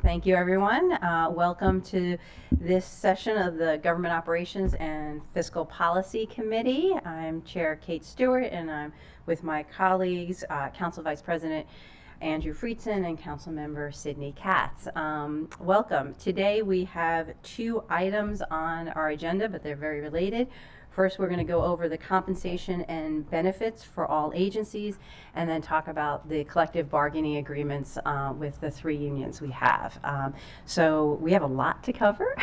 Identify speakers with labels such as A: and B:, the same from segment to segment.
A: Thank you, everyone. Welcome to this session of the Government Operations and Fiscal Policy Committee. I'm Chair Kate Stewart, and I'm with my colleagues, Council Vice President Andrew Friedson and Council Member Sydney Katz. Welcome. Today we have two items on our agenda, but they're very related. First, we're going to go over the compensation and benefits for all agencies, and then talk about the collective bargaining agreements with the three unions we have. So we have a lot to cover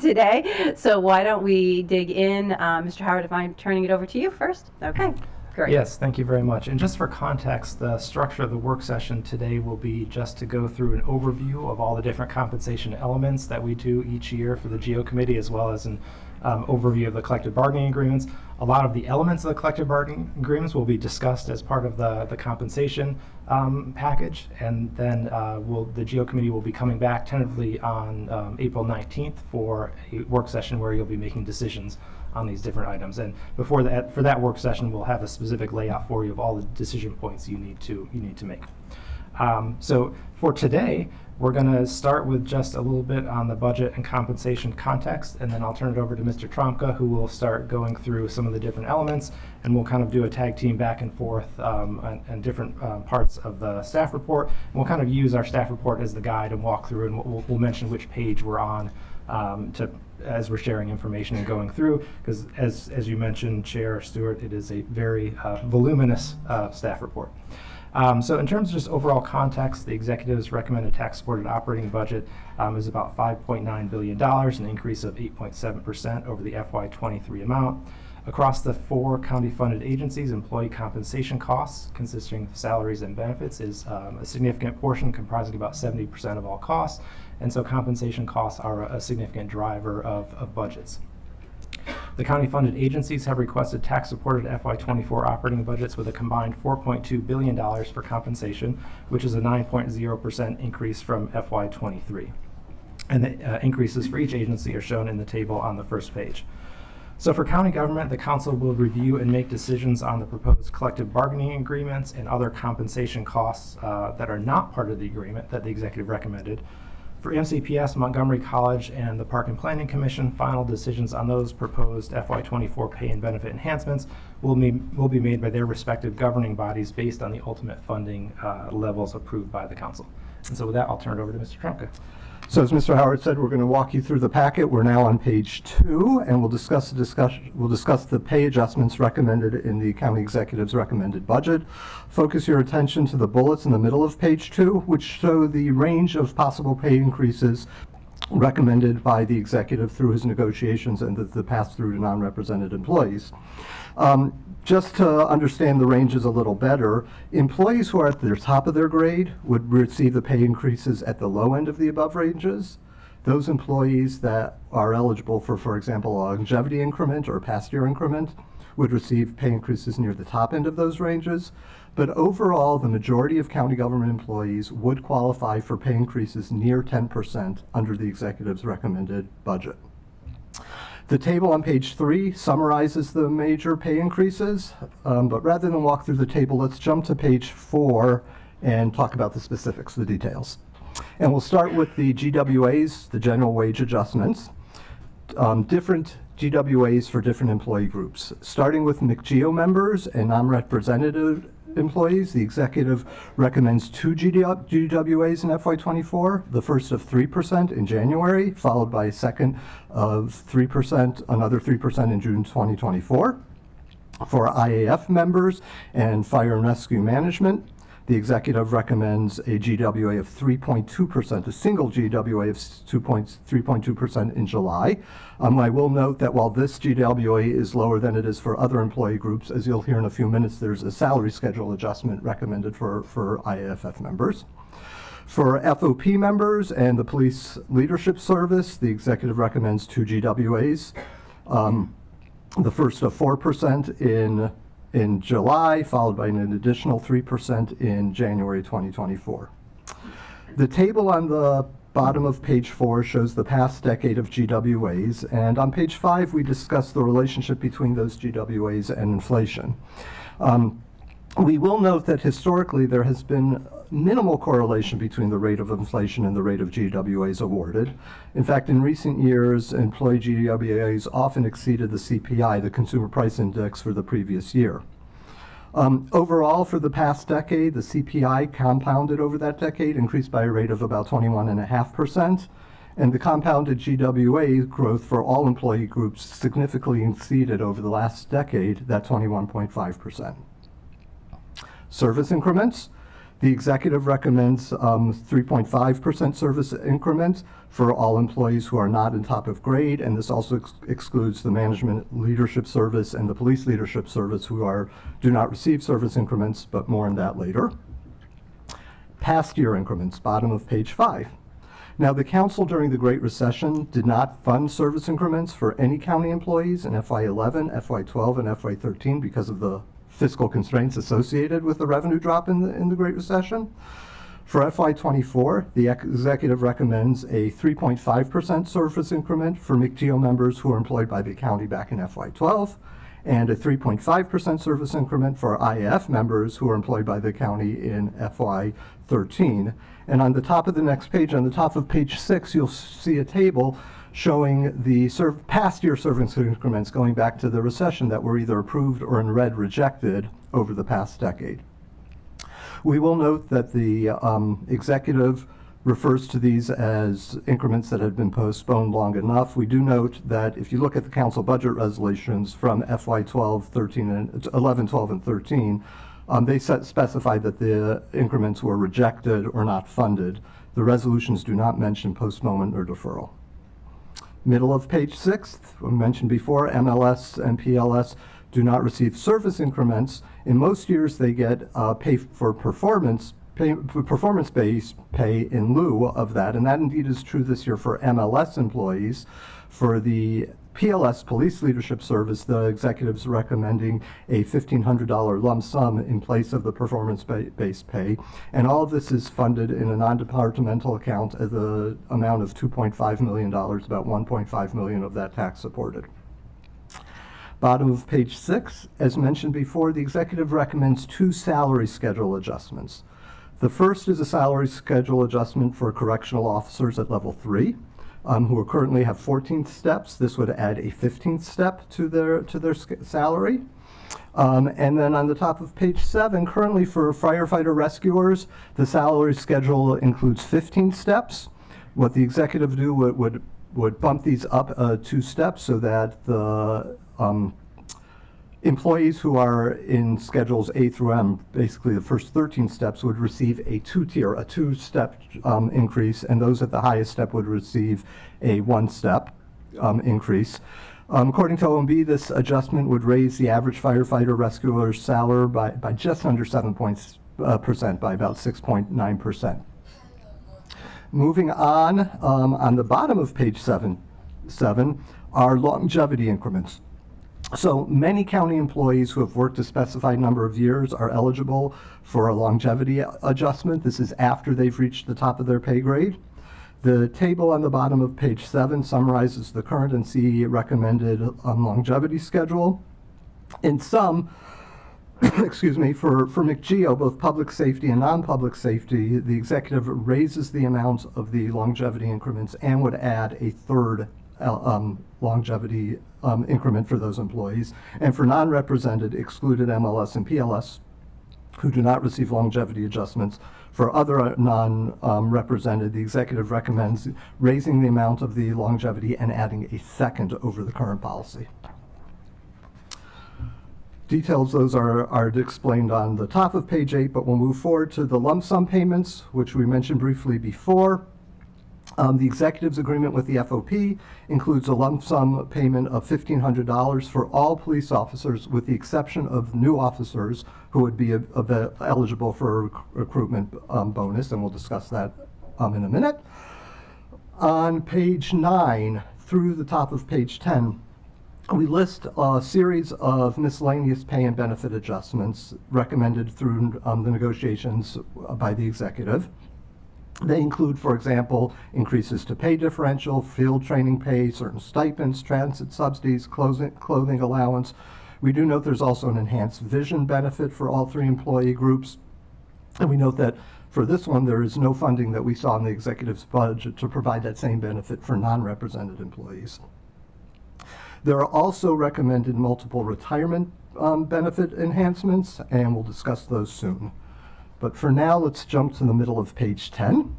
A: today. So why don't we dig in? Mr. Howard, if I'm turning it over to you first? Okay. Great.
B: Yes, thank you very much. And just for context, the structure of the work session today will be just to go through an overview of all the different compensation elements that we do each year for the GO committee, as well as an overview of the collective bargaining agreements. A lot of the elements of the collective bargaining agreements will be discussed as part of the compensation package, and then the GO committee will be coming back tentatively on April 19th for a work session where you'll be making decisions on these different items. And for that work session, we'll have a specific layout for you of all the decision points you need to make. So for today, we're going to start with just a little bit on the budget and compensation context, and then I'll turn it over to Mr. Tromka, who will start going through some of the different elements, and we'll kind of do a tag team back and forth on different parts of the staff report. And we'll kind of use our staff report as the guide and walk through, and we'll mention which page we're on as we're sharing information and going through, because as you mentioned, Chair Stewart, it is a very voluminous staff report. So in terms of just overall context, the executive's recommended tax-supported operating budget is about $5.9 billion, an increase of 8.7% over the FY23 amount. Across the four county-funded agencies, employee compensation costs, consisting of salaries and benefits, is a significant portion, comprising about 70% of all costs, and so compensation costs are a significant driver of budgets. The county-funded agencies have requested tax-supported FY24 operating budgets with a combined $4.2 billion for compensation, which is a 9.0% increase from FY23. And the increases for each agency are shown in the table on the first page. So for county government, the council will review and make decisions on the proposed collective bargaining agreements and other compensation costs that are not part of the agreement that the executive recommended. For MCPS, Montgomery College, and the Park and Planning Commission, final decisions on those proposed FY24 pay and benefit enhancements will be made by their respective governing bodies based on the ultimate funding levels approved by the council. And so with that, I'll turn it over to Mr. Trumka.
C: So as Mr. Howard said, we're going to walk you through the packet. We're now on page 2, and we'll discuss the pay adjustments recommended in the county executive's recommended budget. Focus your attention to the bullets in the middle of page 2, which show the range of possible pay increases recommended by the executive through his negotiations and the pass-through to non-represented employees. Just to understand the ranges a little better, employees who are at the top of their grade would receive the pay increases at the low end of the above ranges. Those employees that are eligible for example, a longevity increment or a past year increment would receive pay increases near the top end of those ranges. But overall, the majority of county government employees would qualify for pay increases near 10% under the executive's recommended budget. The table on page 3 summarizes the major pay increases, but rather than walk through the table, let's jump to page 4 and talk about the specifics, the details. And we'll start with the GWAs, the general wage adjustments. Different GWAs for different employee groups. Starting with McGEO members and non-representative employees, the executive recommends 2 GWAs in FY24, the first of 3% in January, followed by a second of 3%, another 3% in June 2024. For IAF members and fire and rescue management, the executive recommends a GWA of 3.2%, a single GWA of 3.2% in July. I will note that while this GWA is lower than it is for other employee groups, as you'll hear in a few minutes, there's a salary schedule adjustment recommended for IAFF members. For FOP members and the Police Leadership Service, the executive recommends 2 GWAs, the first of 4% in July, followed by an additional 3% in January 2024. The table on the bottom of page 4 shows the past decade of GWAs, and on page 5 we discuss the relationship between those GWAs and inflation. We will note that historically there has been minimal correlation between the rate of inflation and the rate of GWAs awarded. In fact, in recent years, employee GWAs often exceeded the CPI, the Consumer Price Index, for the previous year. Overall, for the past decade, the CPI compounded over that decade increased by a rate of about 21.5%, and the compounded GWA growth for all employee groups significantly exceeded over the last decade that 21.5%. Service increments. The executive recommends 3.5% service increments for all employees who are not in top of grade, and this also excludes the management leadership service and the police leadership service who do not receive service increments, but more on that later. Past year increments, bottom of page 5. Now, the council during the Great Recession did not fund service increments for any county employees in FY11, FY12, and FY13 because of the fiscal constraints associated with the revenue drop in the Great Recession. For FY24, the executive recommends a 3.5% service increment for McGeo members who are employed by the county back in FY12, and a 3.5% service increment for IAF members who are employed by the county in FY13. And on the top of the next page, on the top of page 6, you'll see a table showing the past year service increments going back to the recession that were either approved or in red rejected over the past decade. We will note that the executive refers to these as increments that have been postponed long enough. We do note that if you look at the council budget resolutions from FY12, 13, and 11, 12, and 13, they specify that the increments were rejected or not funded. The resolutions do not mention postponement or deferral. Middle of page 6, we mentioned before, MLS and PLS do not receive service increments. In most years, they get pay for performance-based pay in lieu of that, and that indeed is true this year for MLS employees. For the PLS, Police Leadership Service, the executive's recommending a $1,500 lump sum in place of the performance-based pay, and all of this is funded in a non-departmental account at the amount of $2.5 million, about $1.5 million of that tax supported. Bottom of page 6, as mentioned before, the executive recommends 2 salary schedule adjustments. The first is a salary schedule adjustment for correctional officers at level 3. Who currently have 14 steps. This would add a 15th step to their salary. And then on the top of page 7, currently for firefighter rescuers, the salary schedule includes 15 steps. What the executive do would bump these up 2 steps so that the employees who are in schedules A through M, basically the first 13 steps, would receive a 2-step increase, and those at the highest step would receive a 1-step increase. According to OMB, this adjustment would raise the average firefighter rescuer's salary by just under 7%, by about 6.9%. Moving on the bottom of page 7 are longevity increments. So many county employees who have worked a specified number of years are eligible for a longevity adjustment. This is after they've reached the top of their pay grade. The table on the bottom of page 7 summarizes the current and CE recommended longevity schedule. In some, excuse me, for McGeo, both public safety and non-public safety, the executive raises the amount of the longevity increments and would add a third longevity increment for those employees. And for non-represented, excluded MLS and PLS, who do not receive longevity adjustments, for other non-represented, the executive recommends raising the amount of the longevity and adding a second over the current policy. Details, those are explained on the top of page 8, but we'll move forward to the lump sum payments, which we mentioned briefly before. The executive's agreement with the FOP includes a lump sum payment of $1,500 for all police officers, with the exception of new officers who would be eligible for a recruitment bonus, and we'll discuss that in a minute. On page 9 through the top of page 10, we list a series of miscellaneous pay and benefit adjustments recommended through the negotiations by the executive. They include, for example, increases to pay differential, field training pay, certain stipends, transit subsidies, clothing allowance. We do note there's also an enhanced vision benefit for all 3 employee groups. And we note that for this one, there is no funding that we saw in the executive's budget to provide that same benefit for non-represented employees. There are also recommended multiple retirement benefit enhancements, and we'll discuss those soon. But for now, let's jump to the middle of page 10.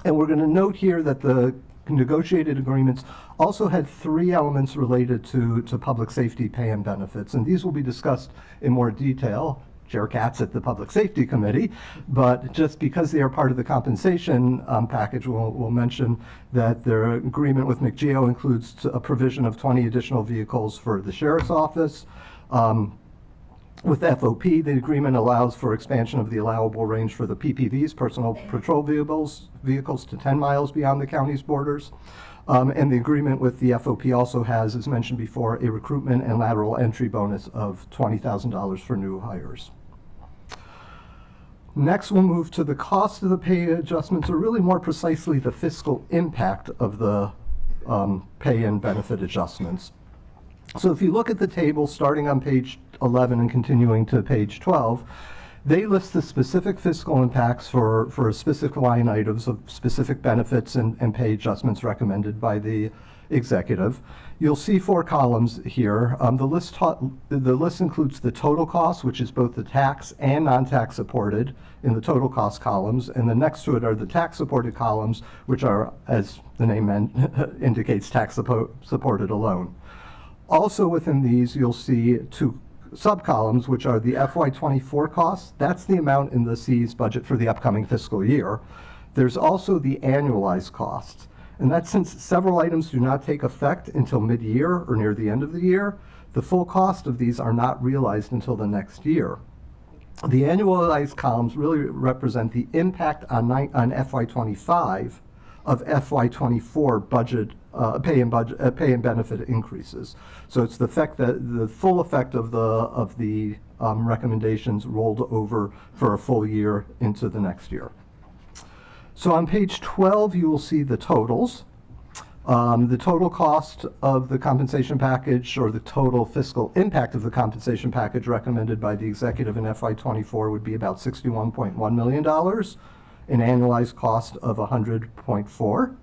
C: And we're going to note here that the negotiated agreements also had 3 elements related to public safety pay and benefits, and these will be discussed in more detail. Chair Katz at the Public Safety Committee, but just because they are part of the compensation package, we'll mention that their agreement with McGeo includes a provision of 20 additional vehicles for the Sheriff's Office. With FOP, the agreement allows for expansion of the allowable range for the PPVs, personal patrol vehicles to 10 miles beyond the county's borders. And the agreement with the FOP also has, as mentioned before, a recruitment and lateral entry bonus of $20,000 for new hires. Next, we'll move to the cost of the pay adjustments, or really more precisely the fiscal impact of the pay and benefit adjustments. So if you look at the table starting on page 11 and continuing to page 12, they list the specific fiscal impacts for specific line items of specific benefits and pay adjustments recommended by the executive. You'll see 4 columns here. The list includes the total cost, which is both the tax and non-tax supported in the total cost columns, and then next to it are the tax supported columns, which are, as the name indicates, tax supported alone. Also within these, you'll see 2 sub-columns, which are the FY24 costs. That's the amount in the C's budget for the upcoming fiscal year. There's also the annualized costs. And that's since several items do not take effect until mid-year or near the end of the year, the full cost of these are not realized until the next year. The annualized columns really represent the impact on FY25 of FY24 budget pay and benefit increases. So it's the full effect of the recommendations rolled over for a full year into the next year. So on page 12, you will see the totals. The total cost of the compensation package, or the total fiscal impact of the compensation package recommended by the executive in FY24 would be about $61.1 million, an annualized cost of $100.4.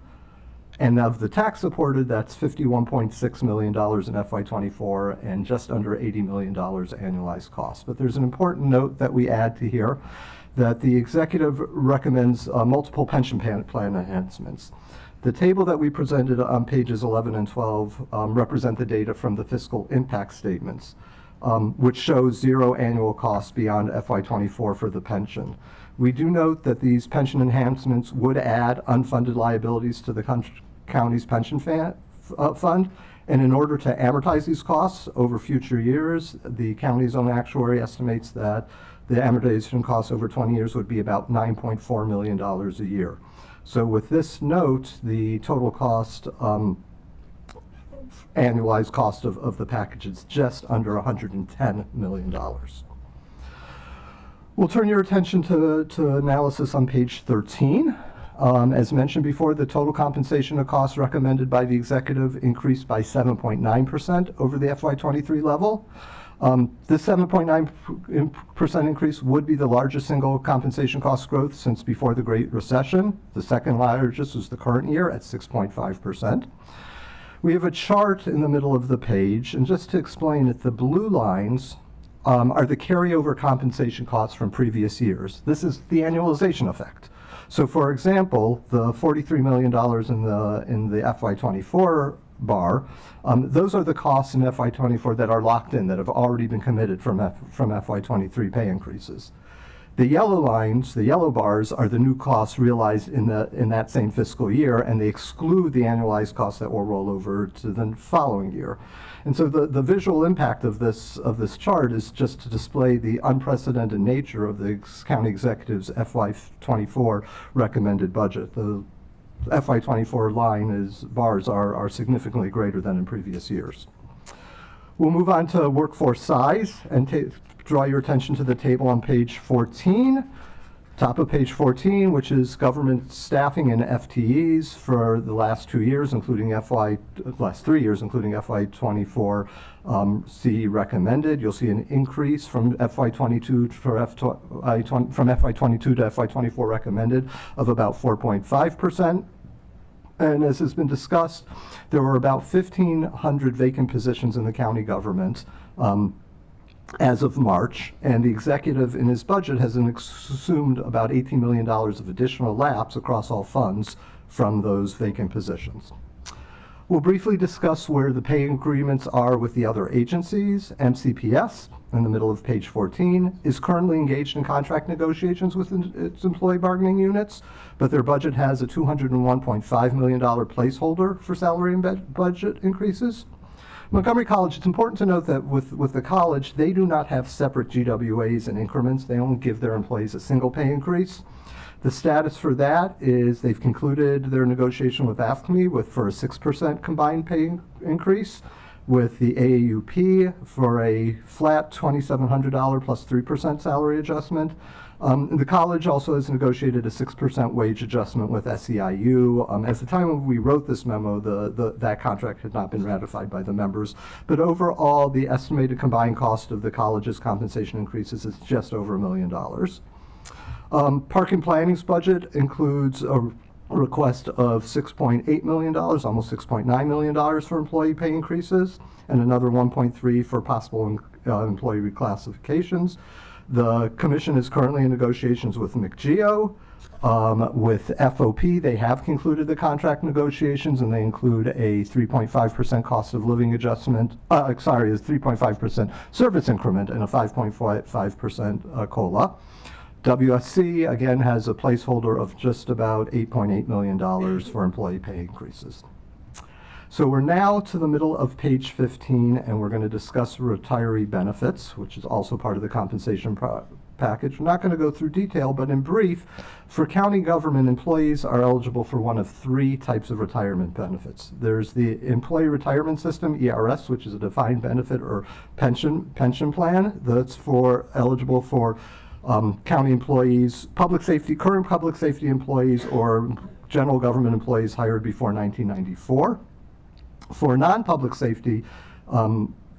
C: And of the tax supported, that's $51.6 million in FY24 and just under $80 million annualized cost. But there's an important note that we add to here, that the executive recommends multiple pension plan enhancements. The table that we presented on pages 11 and 12 represent the data from the fiscal impact statements, which shows 0 annual costs beyond FY24 for the pension. We do note that these pension enhancements would add unfunded liabilities to the county's pension fund, and in order to amortize these costs over future years, the county's own actuary estimates that the amortization costs over 20 years would be about $9.4 million a year. So with this note, the total cost, annualized cost of the package is just under $110 million. We'll turn your attention to analysis on page 13. As mentioned before, the total compensation of costs recommended by the executive increased by 7.9% over the FY23 level. This 7.9% increase would be the largest single compensation cost growth since before the Great Recession. The second largest was the current year at 6.5%. We have a chart in the middle of the page, and just to explain it, the blue lines are the carryover compensation costs from previous years. This is the annualization effect. So for example, the $43 million in the FY24 bar, those are the costs in FY24 that are locked in, that have already been committed from FY23 pay increases. The yellow lines, the yellow bars, are the new costs realized in that same fiscal year, and they exclude the annualized costs that will roll over to the following year. And so the visual impact of this chart is just to display the unprecedented nature of the county executive's FY24 recommended budget. The FY24 bars are significantly greater than in previous years. We'll move on to workforce size and draw your attention to the table on page 14. Top of page 14, which is government staffing and FTEs for the last 2 years, including last 3 years, including FY24, C recommended. You'll see an increase from FY22 from FY22 to FY24 recommended of about 4.5%. And as has been discussed, there were about 1,500 vacant positions in the county government as of March, and the executive in his budget has assumed about $18 million of additional lapse across all funds from those vacant positions. We'll briefly discuss where the pay agreements are with the other agencies. MCPS, in the middle of page 14, is currently engaged in contract negotiations with its employee bargaining units, but their budget has a $201.5 million placeholder for salary and budget increases. Montgomery College, it's important to note that with the college, they do not have separate GWAs and increments. They only give their employees a single pay increase. The status for that is they've concluded their negotiation with AFSCME for a 6% combined pay increase, with the AAUP for a flat $2,700 plus 3% salary adjustment. The college also has negotiated a 6% wage adjustment with SEIU. At the time when we wrote this memo, that contract had not been ratified by the members. But overall, the estimated combined cost of the college's compensation increases is just over $1 million. Park and Planning's budget includes a request of $6.8 million, almost $6.9 million for employee pay increases, and another $1.3 million for possible employee reclassifications. The commission is currently in negotiations with McGeo. With FOP, they have concluded the contract negotiations, and they include a 3.5% cost of living adjustment, a 3.5% service increment and a 5.5% COLA. WSC, again, has a placeholder of just about $8.8 million for employee pay increases. So we're now to the middle of page 15, and we're going to discuss retiree benefits, which is also part of the compensation package. We're not going to go through detail, but in brief, for county government, employees are eligible for one of 3 types of retirement benefits. There's the Employee Retirement System, ERS, which is a defined benefit or pension plan that's eligible for county employees, current public safety employees, or general government employees hired before 1994. For non-public safety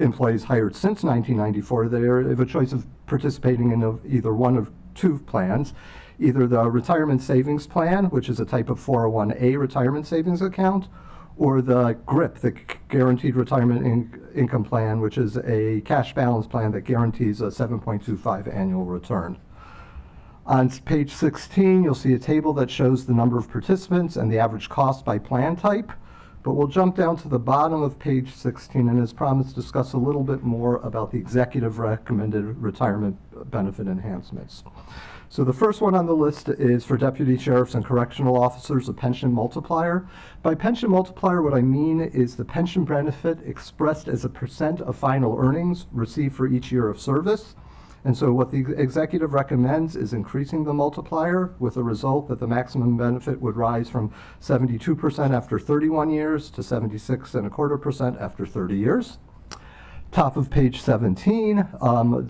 C: employees hired since 1994, they have a choice of participating in either one of 2 plans, either the Retirement Savings Plan, which is a type of 401A retirement savings account, or the GRIP, the Guaranteed Retirement Income Plan, which is a cash balance plan that guarantees a 7.25 annual return. On page 16, you'll see a table that shows the number of participants and the average cost by plan type. But we'll jump down to the bottom of page 16 and, as promised, discuss a little bit more about the executive recommended retirement benefit enhancements. So the first one on the list is for deputy sheriffs and correctional officers, a pension multiplier. By pension multiplier, what I mean is the pension benefit expressed as a % of final earnings received for each year of service. And so what the executive recommends is increasing the multiplier, with the result that the maximum benefit would rise from 72% after 31 years to 76.25% after 30 years. Top of page 17,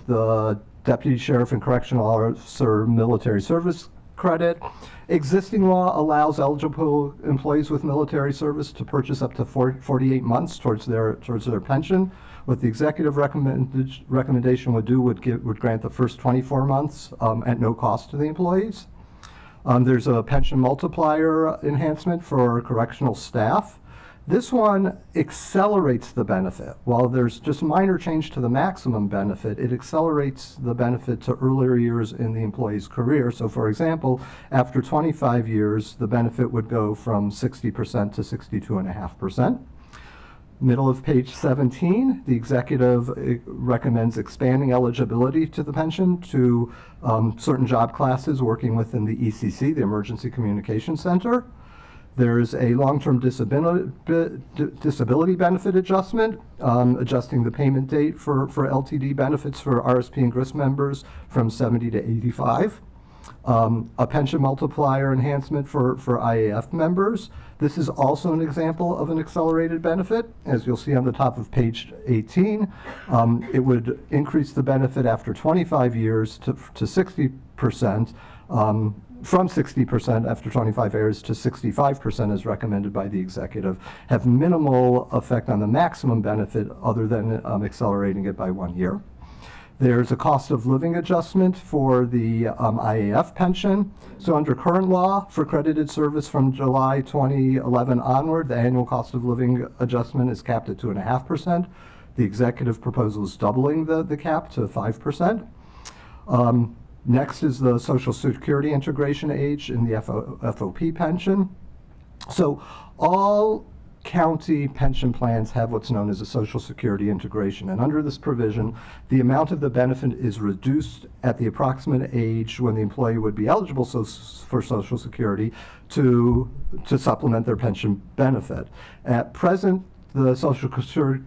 C: the Deputy Sheriff and Correctional Officer Military Service Credit. Existing law allows eligible employees with military service to purchase up to 48 months towards their pension. What the executive recommendation would grant the first 24 months at no cost to the employees. There's a pension multiplier enhancement for correctional staff. This one accelerates the benefit. While there's just minor change to the maximum benefit, it accelerates the benefit to earlier years in the employee's career. So for example, after 25 years, the benefit would go from 60% to 62.5%. Middle of page 17, the executive recommends expanding eligibility to the pension to certain job classes working within the ECC, the Emergency Communication Center. There's a long-term disability benefit adjustment, adjusting the payment date for LTD benefits for RSP and GRIS members from 70 to 85. A pension multiplier enhancement for IAF members. This is also an example of an accelerated benefit. As you'll see on the top of page 18, it would increase the benefit after 25 years to 60%, from 60% after 25 years to 65% as recommended by the executive, have minimal effect on the maximum benefit other than accelerating it by 1 year. There's a cost of living adjustment for the IAF pension. So under current law, for credited service from July 2011 onward, the annual cost of living adjustment is capped at 2.5%. The executive proposal is doubling the cap to 5%. Next is the Social Security integration age in the FOP pension. So all county pension plans have what's known as a Social Security integration, and under this provision, the amount of the benefit is reduced at the approximate age when the employee would be eligible for Social Security to supplement their pension benefit. At present, the Social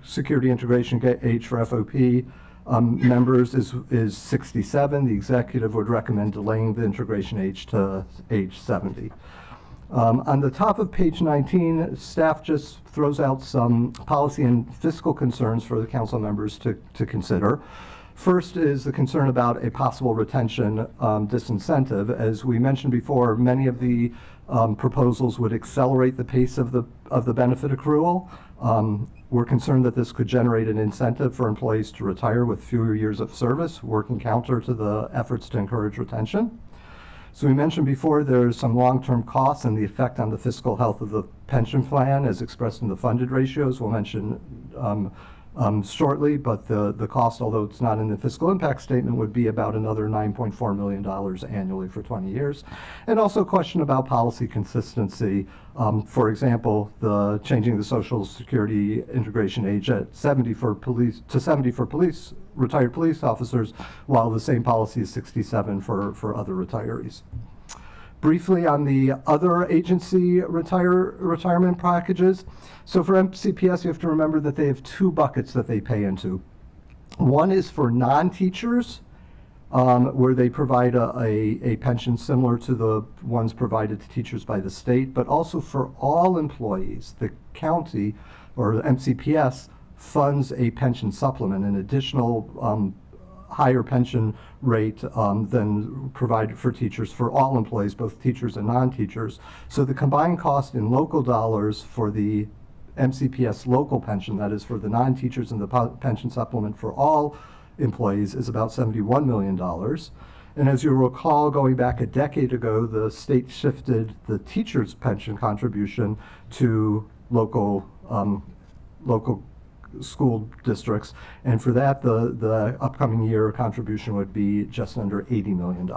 C: Security integration age for FOP members is 67. The executive would recommend delaying the integration age to age 70. On the top of page 19, staff just throws out some policy and fiscal concerns for the council members to consider. First is the concern about a possible retention disincentive. As we mentioned before, many of the proposals would accelerate the pace of the benefit accrual. We're concerned that this could generate an incentive for employees to retire with fewer years of service, working counter to the efforts to encourage retention. So we mentioned before there's some long-term costs and the effect on the fiscal health of the pension plan as expressed in the funded ratios. We'll mention shortly, but the cost, although it's not in the fiscal impact statement, would be about another $9.4 million annually for 20 years. And also a question about policy consistency. For example, the changing the Social Security integration age at 70 for police retired police officers, while the same policy is 67 for other retirees. Briefly on the other agency retirement packages. So for MCPS, you have to remember that they have two buckets that they pay into. One is for non-teachers, where they provide a pension similar to the ones provided to teachers by the state, but also for all employees. The county, or the MCPS, funds a pension supplement, an additional higher pension rate than provided for teachers, for all employees, both teachers and non-teachers. So the combined cost in local dollars for the MCPS local pension, that is for the non-teachers and the pension supplement for all employees, is about $71 million. And as you recall, going back a decade ago, the state shifted the teachers' pension contribution to local school districts, and for that the upcoming year contribution would be just under $80 million.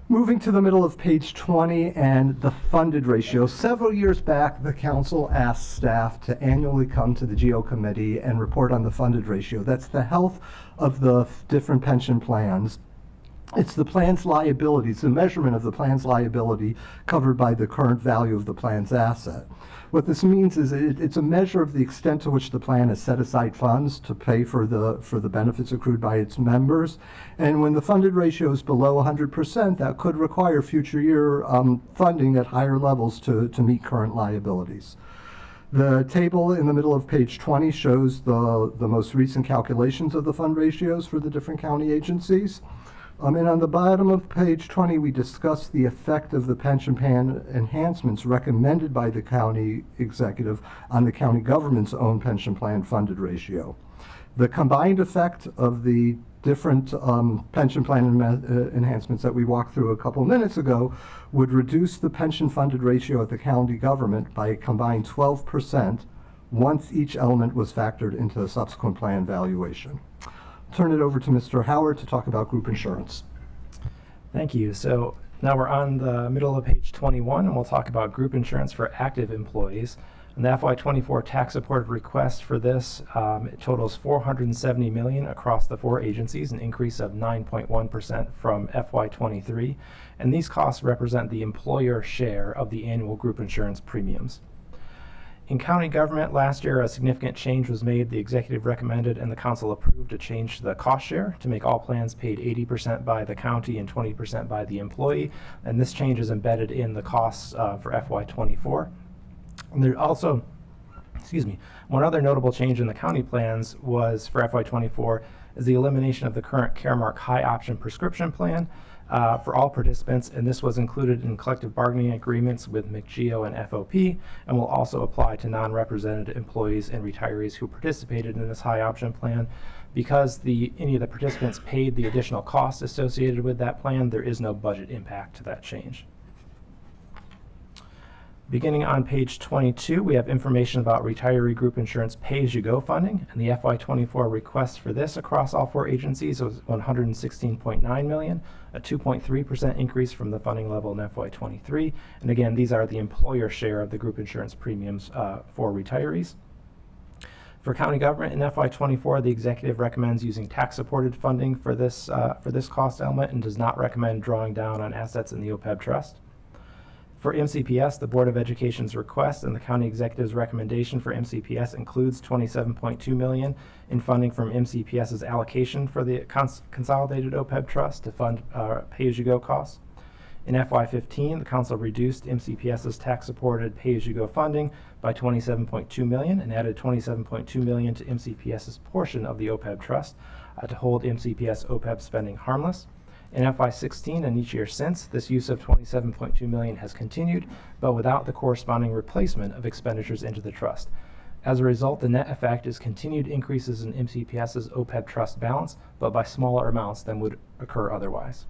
C: Moving to the middle of page 20 and the funded ratio. Several years back, the council asked staff to annually come to the GO committee and report on the funded ratio. That's the health of the different pension plans. It's the plan's liabilities, the measurement of the plan's liability covered by the current value of the plan's asset. What this means is it's a measure of the extent to which the plan has set aside funds to pay for the benefits accrued by its members. And when the funded ratio is below 100%, that could require future year funding at higher levels to meet current liabilities. The table in the middle of page 20 shows the most recent calculations of the fund ratios for the different county agencies. And on the bottom of page 20, we discuss the effect of the pension plan enhancements recommended by the county executive on the county government's own pension plan funded ratio. The combined effect of the different pension plan enhancements that we walked through a couple minutes ago would reduce the pension funded ratio at the county government by a combined 12% once each element was factored into the subsequent plan valuation. Turn it over to Mr. Howard to talk about group insurance.
B: Thank you. So now we're on the middle of page 21, and we'll talk about group insurance for active employees. And the FY24 tax-supported request for this, it totals $470 million across the four agencies, an increase of 9.1% from FY23. And these costs represent the employer share of the annual group insurance premiums. In county government, last year a significant change was made. The executive recommended and the council approved a change to the cost share to make all plans paid 80% by the county and 20% by the employee. And this change is embedded in the costs for FY24. And there also, one other notable change in the county plans was for FY24 is the elimination of the current Caremark high option prescription plan. for all participants, and this was included in collective bargaining agreements with McGeo and FOP, and will also apply to non-represented employees and retirees who participated in this high option plan. Because any of the participants paid the additional costs associated with that plan, there is no budget impact to that change. Beginning on page 22, we have information about retiree group insurance pay-as-you-go funding, and the FY24 request for this across all 4 agencies was $116.9 million, a 2.3% increase from the funding level in FY23. And again, these are the employer share of the group insurance premiums for retirees. For county government in FY24, the executive recommends using tax-supported funding for this cost element and does not recommend drawing down on assets in the OPEB trust. For MCPS, the Board of Education's request and the county executive's recommendation for MCPS includes $27.2 million in funding from MCPS's allocation for the consolidated OPEB trust to fund pay-as-you-go costs. In FY15, the council reduced MCPS's tax-supported pay-as-you-go funding by $27.2 million and added $27.2 million to MCPS's portion of the OPEB trust to hold MCPS OPEB spending harmless. In FY16 and each year since, this use of $27.2 million has continued, but without the corresponding replacement of expenditures into the trust. As a result, the net effect is continued increases in MCPS's OPEB trust balance, but by smaller amounts than would occur otherwise.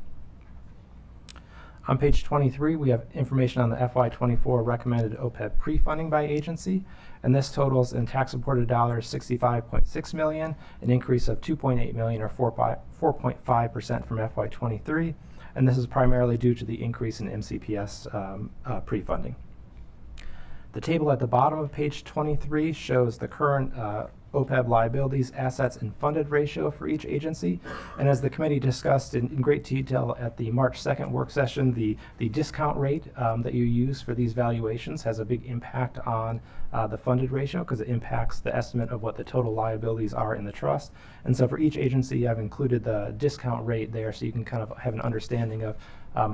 B: On page 23, we have information on the FY24 recommended OPEB pre-funding by agency, and this totals in tax-supported dollars $65.6 million, an increase of $2.8 million or 4.5% from FY23, and this is primarily due to the increase in MCPS pre-funding. The table at the bottom of page 23 shows the current OPEB liabilities, assets, and funded ratio for each agency. And as the committee discussed in great detail at the March 2nd work session, the discount rate that you use for these valuations has a big impact on the funded ratio because it impacts the estimate of what the total liabilities are in the trust. And so for each agency, I've included the discount rate there so you can kind of have an understanding of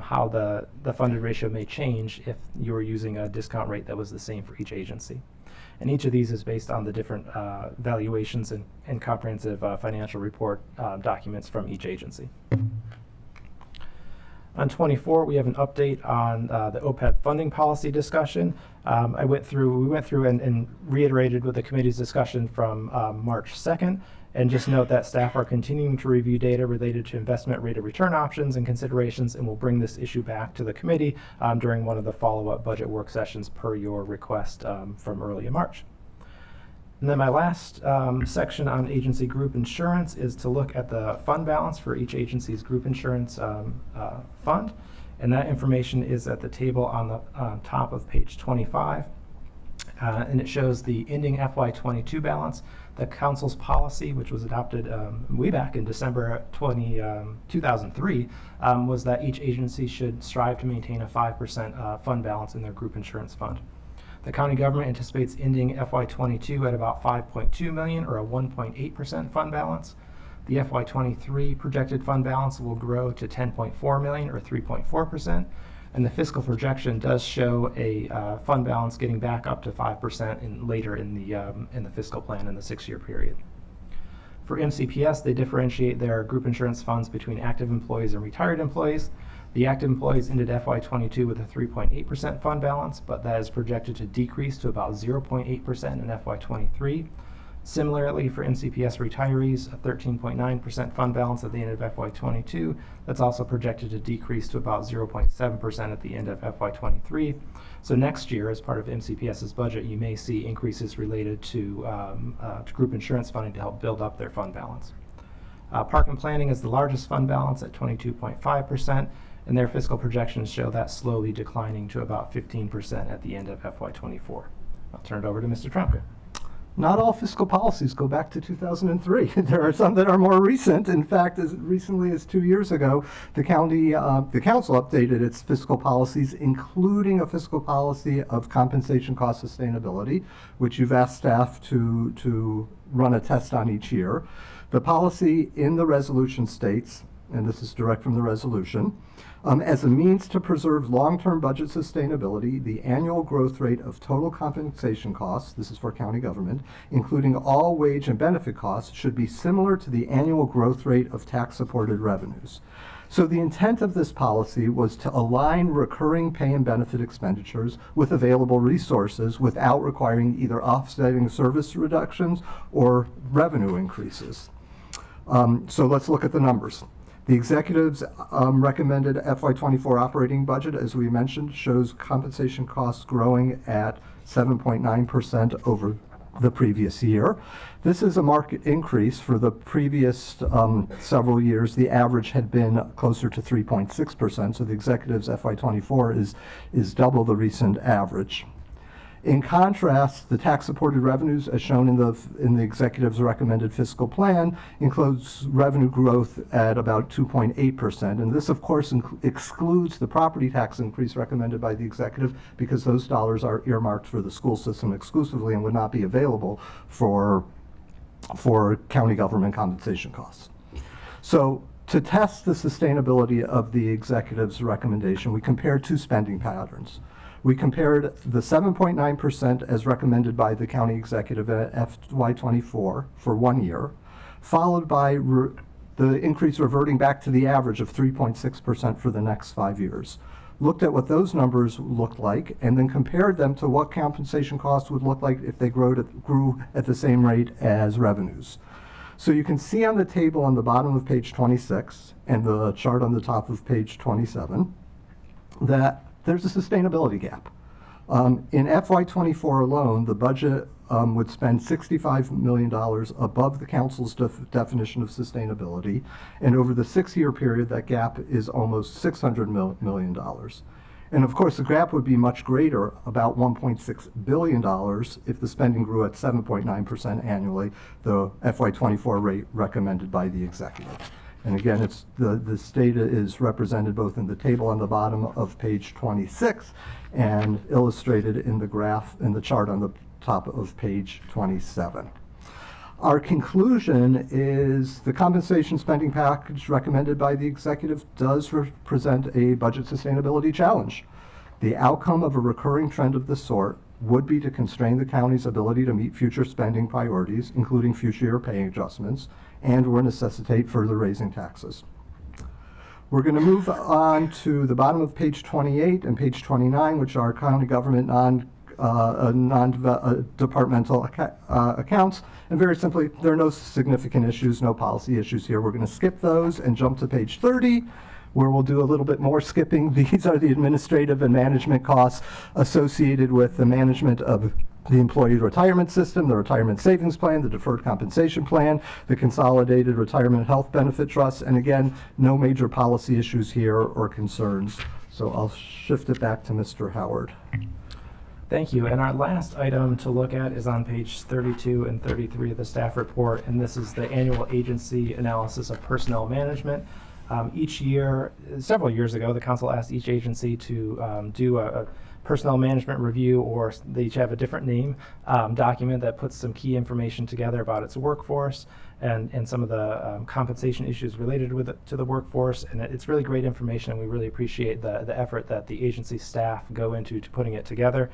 B: how the funded ratio may change if you were using a discount rate that was the same for each agency. And each of these is based on the different valuations and comprehensive financial report documents from each agency. On 24, we have an update on the OPEB funding policy discussion. We went through and reiterated with the committee's discussion from March 2nd. And just note that staff are continuing to review data related to investment rate of return options and considerations, and will bring this issue back to the committee during one of the follow-up budget work sessions per your request from early in March. And then my last section on agency group insurance is to look at the fund balance for each agency's group insurance fund. And that information is at the table on the top of page 25. And it shows the ending FY22 balance. The council's policy, which was adopted way back in December 2003, was that each agency should strive to maintain a 5% fund balance in their group insurance fund. The county government anticipates ending FY22 at about $5.2 million or a 1.8% fund balance. The FY23 projected fund balance will grow to $10.4 million or 3.4%. And the fiscal projection does show a fund balance getting back up to 5% later in the fiscal plan in the 6-year period. For MCPS, they differentiate their group insurance funds between active employees and retired employees. The active employees ended FY22 with a 3.8% fund balance, but that is projected to decrease to about 0.8% in FY23. Similarly, for MCPS retirees, a 13.9% fund balance at the end of FY22. That's also projected to decrease to about 0.7% at the end of FY23. So next year, as part of MCPS's budget, you may see increases related to group insurance funding to help build up their fund balance. Park and Planning is the largest fund balance at 22.5%, and their fiscal projections show that slowly declining to about 15% at the end of FY24. I'll turn it over to Mr. Trumka.
C: Not all fiscal policies go back to 2003. There are some that are more recent. In fact, as recently as 2 years ago, the council updated its fiscal policies, including a fiscal policy of compensation cost sustainability, which you've asked staff to run a test on each year. The policy in the resolution states, and this is direct from the resolution, as a means to preserve long-term budget sustainability, the annual growth rate of total compensation costs, this is for county government, including all wage and benefit costs, should be similar to the annual growth rate of tax-supported revenues. So the intent of this policy was to align recurring pay and benefit expenditures with available resources without requiring either offsetting service reductions or revenue increases. So let's look at the numbers. The executive's recommended FY24 operating budget, as we mentioned, shows compensation costs growing at 7.9% over the previous year. This is a marked increase. For the previous several years, the average had been closer to 3.6%, so the executive's FY24 is double the recent average. In contrast, the tax-supported revenues, as shown in the executive's recommended fiscal plan, includes revenue growth at about 2.8%. And this, of course, excludes the property tax increase recommended by the executive, because those dollars are earmarked for the school system exclusively and would not be available for county government compensation costs. So to test the sustainability of the executive's recommendation, we compared two spending patterns. We compared the 7.9% as recommended by the county executive at FY24 for 1 year, followed by the increase reverting back to the average of 3.6% for the next 5 years. Looked at what those numbers looked like, and then compared them to what compensation costs would look like if they grew at the same rate as revenues. So you can see on the table on the bottom of page 26 and the chart on the top of page 27 that there's a sustainability gap. In FY24 alone, the budget would spend $65 million above the council's definition of sustainability, and over the 6-year period, that gap is almost $600 million. And of course, the gap would be much greater, about $1.6 billion, if the spending grew at 7.9% annually, the FY24 rate recommended by the executive. And again, this data is represented both in the table on the bottom of page 26 and illustrated in the graph in the chart on the top of page 27. Our conclusion is the compensation spending package recommended by the executive does represent a budget sustainability challenge. The outcome of a recurring trend of this sort would be to constrain the county's ability to meet future spending priorities, including future year pay adjustments, and/or necessitate further raising taxes. We're going to move on to the bottom of page 28 and page 29, which are county government non-departmental accounts. And very simply, there are no significant issues, no policy issues here. We're going to skip those and jump to page 30, where we'll do a little bit more skipping. These are the administrative and management costs associated with the management of the employee retirement system, the retirement savings plan, the deferred compensation plan, the consolidated retirement health benefit trust, and again, no major policy issues here or concerns. So I'll shift it back to Mr. Howard.
B: Thank you. And our last item to look at is on page 32 and 33 of the staff report, and this is the annual agency analysis of personnel management. Each year, several years ago, the council asked each agency to do a personnel management review, or they each have a different name, document that puts some key information together about its workforce and some of the compensation issues related to the workforce. And it's really great information, and we really appreciate the effort that the agency staff go into putting it together.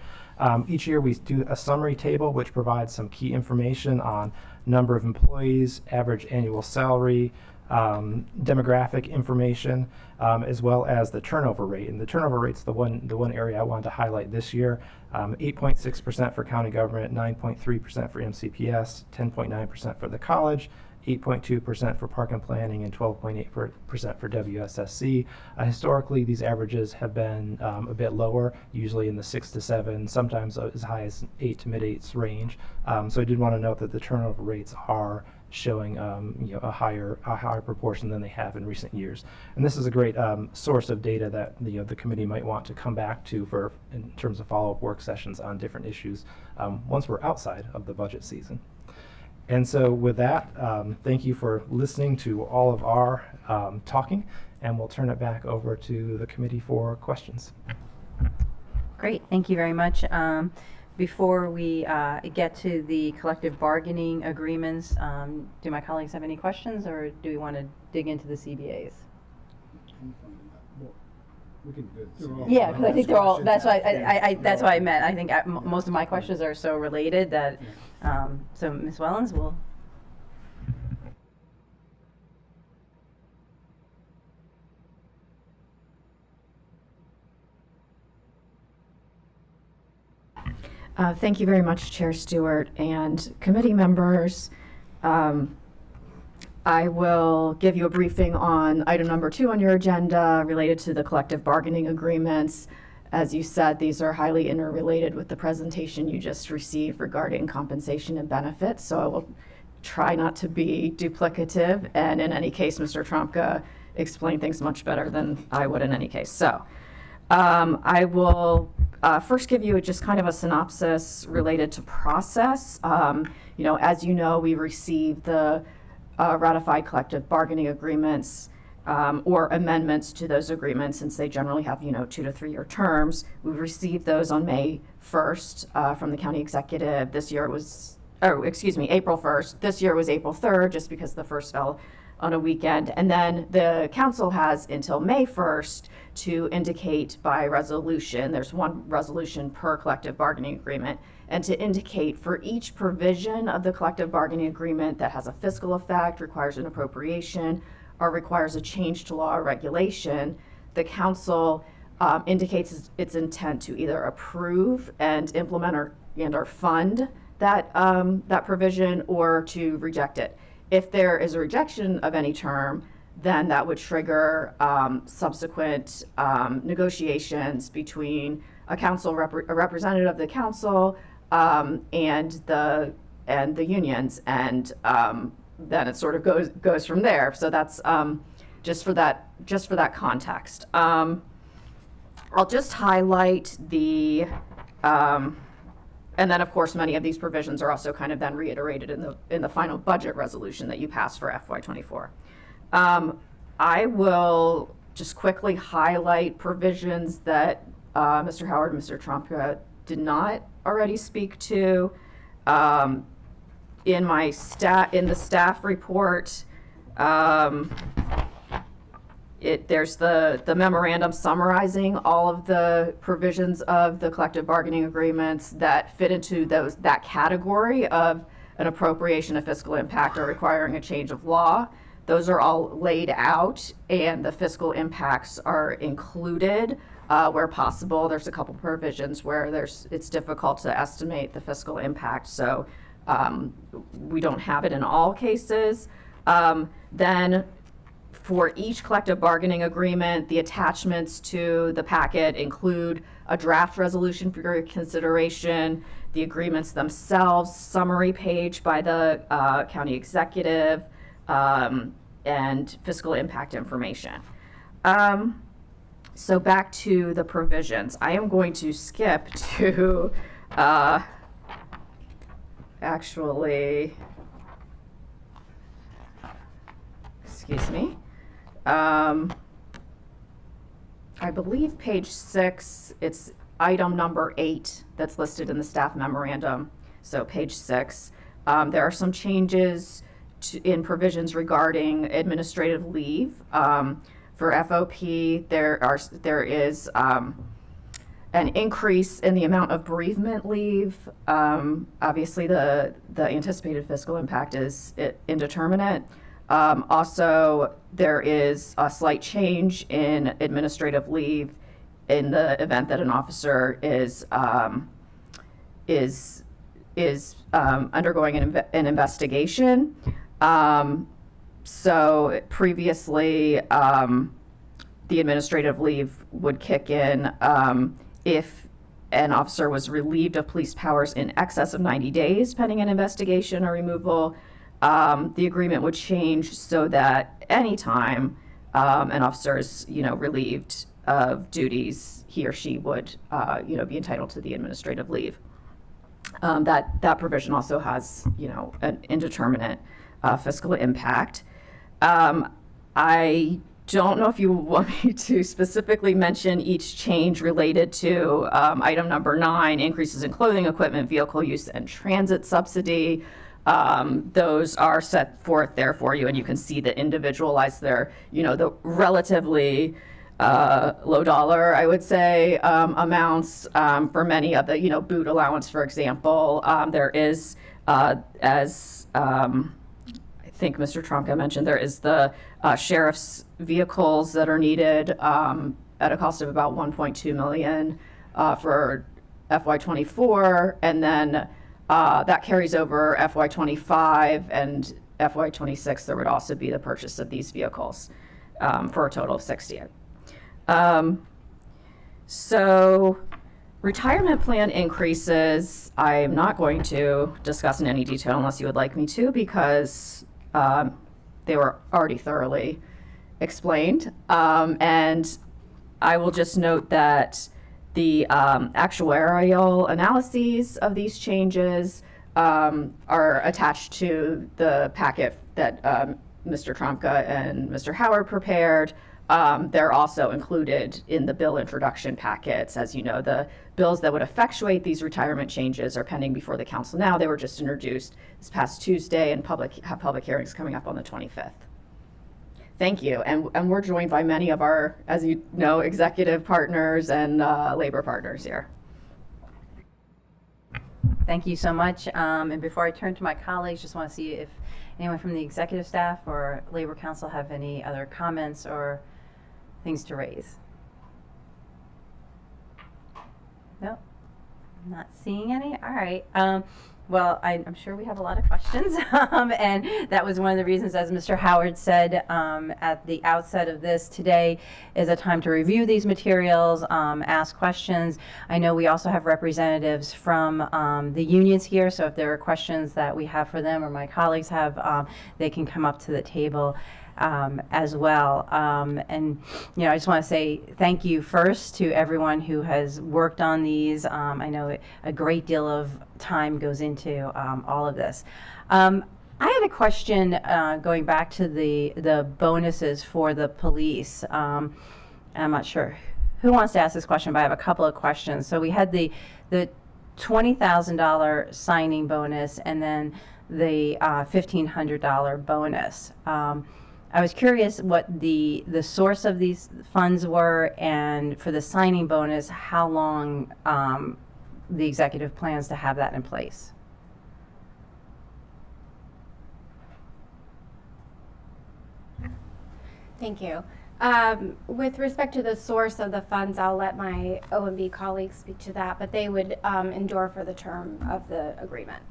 B: Each year we do a summary table which provides some key information on number of employees, average annual salary, demographic information, as well as the turnover rate. And the turnover rate's the one area I wanted to highlight this year. 8.6% for county government, 9.3% for MCPS, 10.9% for the college, 8.2% for park and planning, and 12.8% for WSSC. Historically, these averages have been a bit lower, usually in the 6 to 7, sometimes as high as 8 to mid-8s range. So I did want to note that the turnover rates are showing a higher proportion than they have in recent years. And this is a great source of data that the committee might want to come back to in terms of follow-up work sessions on different issues once we're outside of the budget season. And so with that, thank you for listening to all of our talking, and we'll turn it back over to the committee for questions.
A: Great, thank you very much. Before we get to the collective bargaining agreements, do my colleagues have any questions, or do we want to dig into the CBAs?
D: We can do it.
A: Yeah, because I think they're all. That's why that's what I meant. I think most of my questions are so related that. So Ms. Wellens will.
E: Thank you very much, Chair Stewart and committee members. I will give you a briefing on item number 2 on your agenda related to the collective bargaining agreements. As you said, these are highly interrelated with the presentation you just received regarding compensation and benefits. So I will try not to be duplicative. And in any case, Mr. Trumka explained things much better than I would in any case. So I will first give you just kind of a synopsis related to process. As you know, we received the ratified collective bargaining agreements or amendments to those agreements, since they generally have 2 to 3 year terms. We received those on May 1st from the county executive. This year it was, April 1st. This year was April 3rd, just because the first fell on a weekend. And then the council has until May 1st to indicate by resolution, there's one resolution per collective bargaining agreement, and to indicate for each provision of the collective bargaining agreement that has a fiscal effect, requires an appropriation, or requires a change to law or regulation, the council indicates its intent to either approve and implement or fund that provision, or to reject it. If there is a rejection of any term, then that would trigger subsequent negotiations between a representative of the council and the unions, and then it sort of goes from there. So that's just for that context. I'll just highlight the and then, of course, many of these provisions are also kind of then reiterated in the final budget resolution that you passed for FY24. I will just quickly highlight provisions that Mr. Howard and Mr. Trumka did not already speak to. In the staff report, there's the memorandum summarizing all of the provisions of the collective bargaining agreements that fit into that category of an appropriation of fiscal impact or requiring a change of law. Those are all laid out, and the fiscal impacts are included where possible. There's a couple provisions where it's difficult to estimate the fiscal impact, so we don't have it in all cases. Then for each collective bargaining agreement, the attachments to the packet include a draft resolution for your consideration, the agreements themselves, summary page by the county executive, and fiscal impact information. So back to the provisions. I am going to skip to excuse me. I believe page 6, it's item number 8 that's listed in the staff memorandum. So page 6. There are some changes in provisions regarding administrative leave. For FOP, there is an increase in the amount of bereavement leave. Obviously, the anticipated fiscal impact is indeterminate. Also, there is a slight change in administrative leave in the event that an officer is undergoing an investigation. So previously, the administrative leave would kick in if an officer was relieved of police powers in excess of 90 days pending an investigation or removal. The agreement would change so that anytime an officer is, relieved of duties, he or she would, be entitled to the administrative leave. That provision also has, an indeterminate fiscal impact. I don't know if you want me to specifically mention each change related to item number 9, increases in clothing, equipment, vehicle use, and transit subsidy. Those are set forth there for you, and you can see the individualized there, the relatively low dollar, I would say, amounts for many of the, boot allowance, for example. There is, as I think Mr. Trumka mentioned, there is the sheriff's vehicles that are needed at a cost of about $1.2 million for FY24, and then that carries over FY25 and FY26. There would also be the purchase of these vehicles for a total of 60. So retirement plan increases, I'm not going to discuss in any detail unless you would like me to, because they were already thoroughly explained. And I will just note that the actuarial analyses of these changes are attached to the packet that Mr. Trumka and Mr. Howard prepared. They're also included in the bill introduction packets. As you know, the bills that would effectuate these retirement changes are pending before the council now. They were just introduced this past Tuesday and have public hearings coming up on the 25th. Thank you. And we're joined by many of our, as you know, executive partners and labor partners here.
A: Thank you so much. And before I turn to my colleagues, just want to see if anyone from the executive staff or Labor Council have any other comments or things to raise. No, I'm not seeing any. All right. Well, I'm sure we have a lot of questions, and that was one of the reasons, as Mr. Howard said at the outset of this, today is a time to review these materials, ask questions. I know we also have representatives from the unions here, so if there are questions that we have for them or my colleagues have, they can come up to the table as well. And, you know, I just want to say thank you first to everyone who has worked on these. I know a great deal of time goes into all of this. I had a question going back to the bonuses for the police. I'm not sure who wants to ask this question, but I have a couple of questions. So we had the $20,000 signing bonus and then the $1,500 bonus. I was curious what the source of these funds were, and for the signing bonus, how long the executive plans to have that in place.
F: Thank you. With respect to the source of the funds, I'll let my OMB colleagues speak to that, but they would endure for the term of the agreement,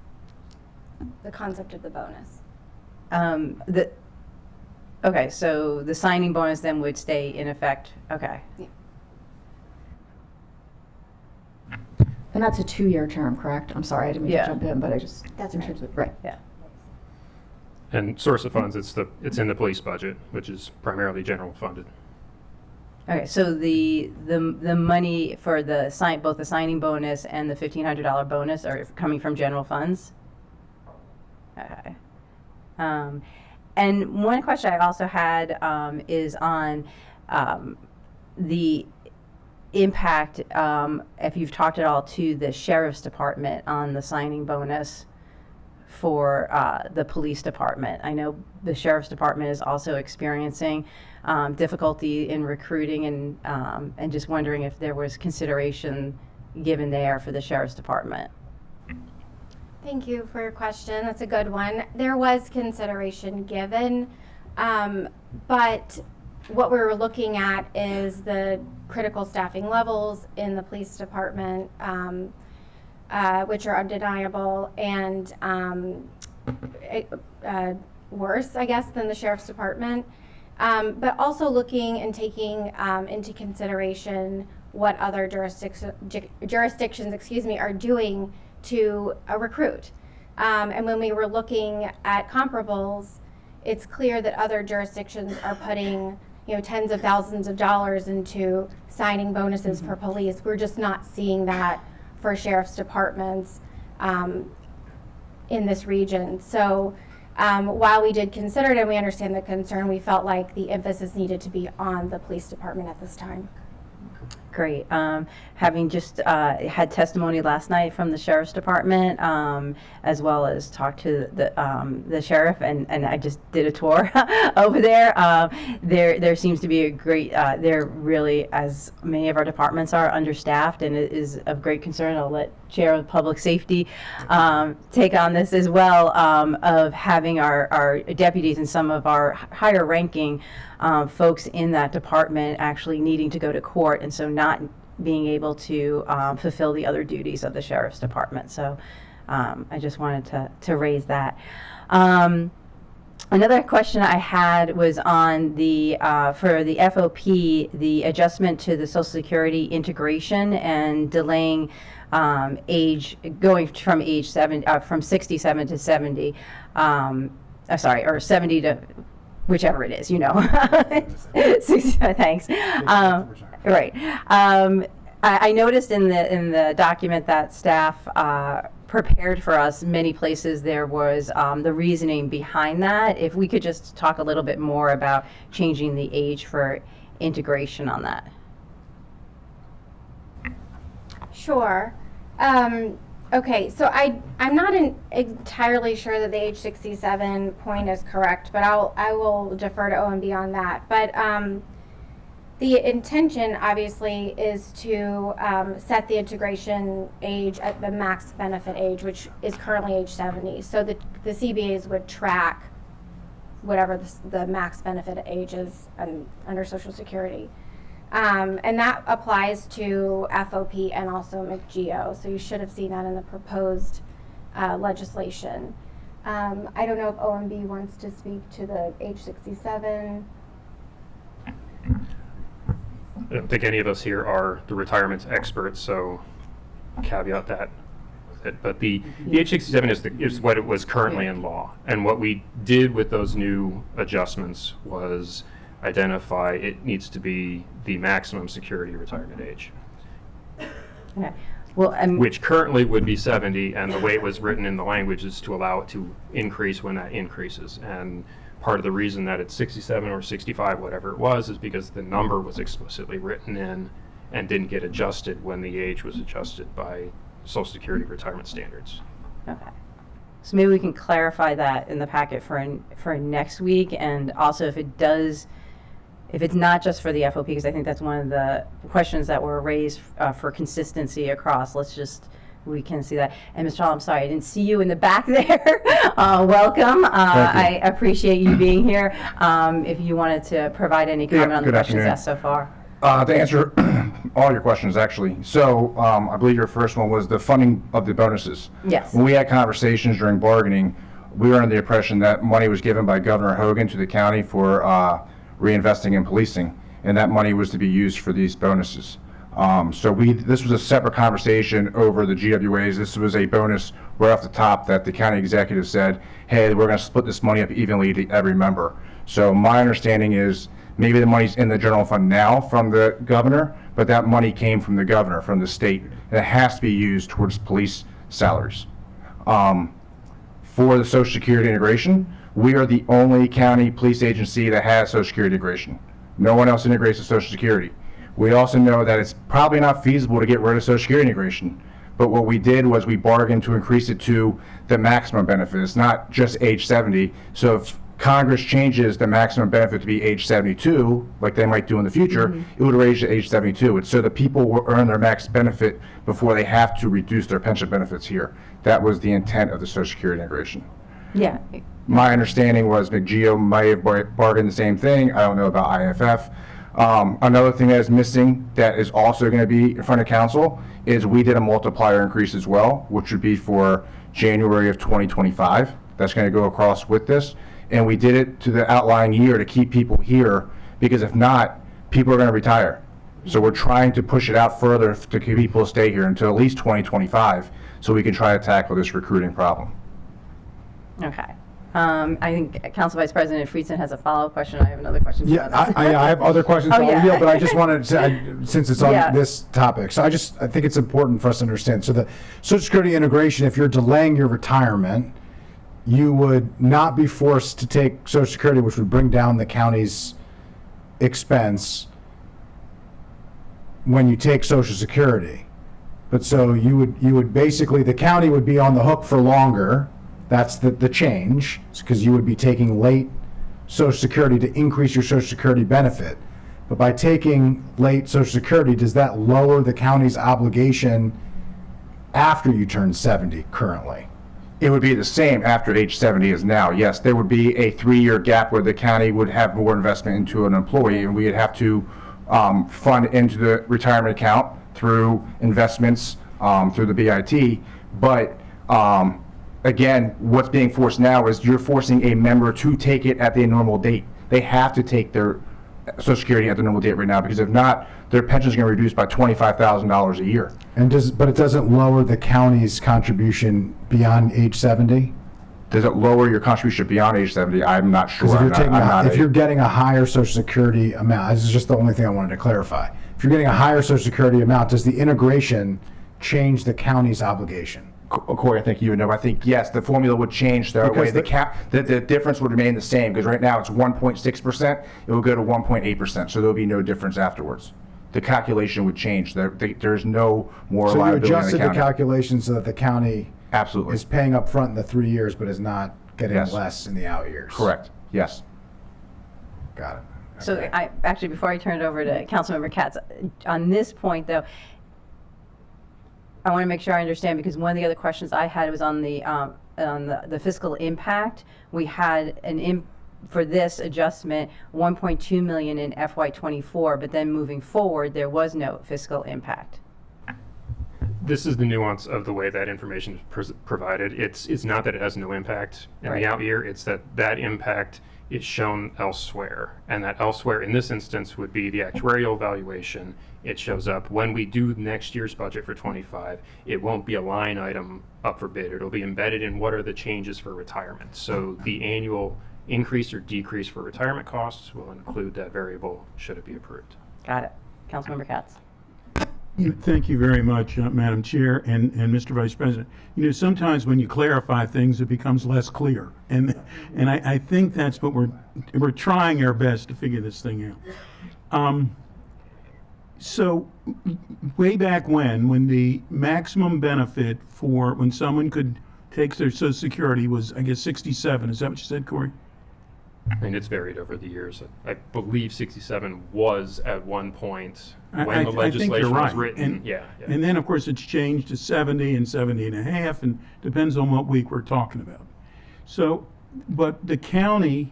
F: the concept of the bonus.
A: Okay, so the signing bonus then would stay in effect. Okay.
F: Yeah.
E: And that's a 2-year term, correct? I'm sorry, I didn't mean to jump in, but I just...
F: That's
E: in
F: right.
E: terms of- right.
A: Yeah.
G: And source of funds, it's in the police budget, which is primarily general funded.
A: Okay, so the money for the both the signing bonus and the $1,500 bonus are coming from general funds? Okay. And one question I also had is on the impact, if you've talked at all to the sheriff's department on the signing bonus for the police department. I know the sheriff's department is also experiencing difficulty in recruiting, and just wondering if there was consideration given there for the sheriff's department.
F: Thank you for your question. That's a good one. There was consideration given, but what we were looking at is the critical staffing levels in the police department, which are undeniable and worse, I guess, than the sheriff's department. But also looking and taking into consideration what other jurisdictions, are doing to recruit. And when we were looking at comparables, it's clear that other jurisdictions are putting, tens of thousands of dollars into signing bonuses for police. We're just not seeing that for sheriff's departments in this region. So while we did consider it and we understand the concern, we felt like the emphasis needed to be on the police department at this time.
A: Great. Having just had testimony last night from the sheriff's department, as well as talked to the sheriff, and I just did a tour over there. There seems to be a great, they're really, as many of our departments are, understaffed, and it is of great concern. I'll let Chair of Public Safety take on this as well, of having our deputies and some of our higher ranking folks in that department actually needing to go to court, and so not being able to fulfill the other duties of the sheriff's department. So I just wanted to raise that. Another question I had was on the for the FOP, the adjustment to the Social Security integration and delaying age, going from age 67 to 70. Sorry, or 70 to whichever it is, 60, thanks. Right. I noticed in the document that staff prepared for us, many places there was the reasoning behind that. If we could just talk a little bit more about changing the age for integration on that.
F: Sure. Okay, so I'm not entirely sure that the age 67 point is correct, but I will defer to OMB on that. But the intention, obviously, is to set the integration age at the max benefit age, which is currently age 70. So the CBAs would track whatever the max benefit age is under Social Security. And that applies to FOP and also McGeo. So you should have seen that in the proposed legislation. I don't know if OMB wants to speak to the age 67.
G: I don't think any of us here are the retirement experts, so caveat that with it. But the age 67 is what it was currently in law. And what we did with those new adjustments was identify it needs to be the maximum security retirement age.
A: Okay. Well,
G: which currently would be 70, and the way it was written in the language is to allow it to increase when that increases. And part of the reason that it's 67 or 65, whatever it was, is because the number was explicitly written in and didn't get adjusted when the age was adjusted by Social Security retirement standards.
A: Okay. So maybe we can clarify that in the packet for next week, and also if it's not just for the FOP, because I think that's one of the questions that were raised for consistency across. We can see that. And Mr. Hall, I'm sorry, I didn't see you in the back there. Welcome. I appreciate you being here. If you wanted to provide any comment on the questions asked so far.
H: To answer all your questions, actually. So I believe your first one was the funding of the bonuses.
A: Yes.
H: When we had conversations during bargaining, we were under the impression that money was given by Governor Hogan to the county for reinvesting in policing, and that money was to be used for these bonuses. This was a separate conversation over the GWAs. This was a bonus right off the top that the county executive said, hey, we're going to split this money up evenly to every member. So my understanding is maybe the money's in the general fund now from the governor, but that money came from the governor, from the state, and it has to be used towards police salaries. For the Social Security integration, we are the only county police agency that has Social Security integration. No one else integrates with Social Security. We also know that it's probably not feasible to get rid of Social Security integration, but what we did was we bargained to increase it to the maximum benefit. It's not just age 70. So if Congress changes the maximum benefit to be age 72, like they might do in the future, it would raise to age 72. It's so that people will earn their max benefit before they have to reduce their pension benefits here. That was the intent of the Social Security integration.
A: Yeah.
H: My understanding was McGeo might have bargained the same thing. I don't know about IFF. Another thing that is missing that is also going to be in front of council is we did a multiplier increase as well, which would be for January of 2025. That's going to go across with this. And we did it to the outlying year to keep people here, because if not, people are going to retire. So we're trying to push it out further to keep people stay here until at least 2025 so we can try to tackle this recruiting problem.
A: Okay. I think Council Vice President Friedson has a follow-up question. I have another question.
D: Yeah, I have other questions,
A: Oh, yeah.
D: but I just wanted to, since it's on
A: Yeah.
D: this topic, so I think it's important for us to understand. So the Social Security integration, if you're delaying your retirement, you would not be forced to take Social Security, which would bring down the county's expense when you take Social Security. But so you would basically, the county would be on the hook for longer. That's the change, because you would be taking late Social Security to increase your Social Security benefit. But by taking late Social Security, does that lower the county's obligation after you turn 70 currently?
H: It would be the same after age 70 as now. Yes, there would be a 3-year gap where the county would have more investment into an employee, and we'd have to fund into the retirement account through investments, through the BIT. But again, what's being forced now is you're forcing a member to take it at the normal date. They have to take their Social Security at the normal date right now, because if not, their pension's going to reduce by $25,000 a year.
D: And but it doesn't lower the county's contribution beyond age 70?
H: Does it lower your contribution beyond age 70? I'm not sure.
D: Because if you're getting a higher Social Security amount, this is just the only thing I wanted to clarify. If you're getting a higher Social Security amount, does the integration change the county's obligation?
H: Corey, I think you would know. I think, yes, the formula would change that way. The difference would remain the same, because right now it's 1.6%. It will go to 1.8%, so there'll be no difference afterwards. The calculation would change. There's no more
D: So you
H: liability on the
D: adjusted the
H: county.
D: calculation so that the county
H: Absolutely.
D: is paying up front in the 3 years, but is not getting
H: Yes.
D: less in the out years?
H: Correct, yes.
D: Got it.
A: So
D: Okay.
A: actually, before I turn it over to Councilmember Katz, on this point though, I want to make sure I understand, because one of the other questions I had was on the fiscal impact. We had for this adjustment, 1.2 million in FY24, but then moving forward, there was no fiscal impact.
G: This is the nuance of the way that information is provided. It's not that it has no impact in
A: Right.
G: the out year, it's that impact is shown elsewhere. And that elsewhere in this instance would be the actuarial valuation. It shows up when we do next year's budget for 25. It won't be a line item up for bid. It'll be embedded in what are the changes for retirement. So the annual increase or decrease for retirement costs will include that variable should it be approved.
A: Got it. Councilmember Katz.
I: Thank you very much, Madam Chair and Mr. Vice President. You know, sometimes when you clarify things, it becomes less clear. And I think that's what we're trying our best to figure this thing out. So way back when the maximum benefit for when someone could take their Social Security was, I guess, 67. Is that what you said, Corey?
G: And it's varied over the years. I believe 67 was at one point when
I: I
G: the
I: think
G: legislation
I: you're
G: was
I: right.
G: written.
I: And,
G: Yeah.
I: And then, of course, it's changed to 70 and 70 and a half, and depends on what week we're talking about. So, but the county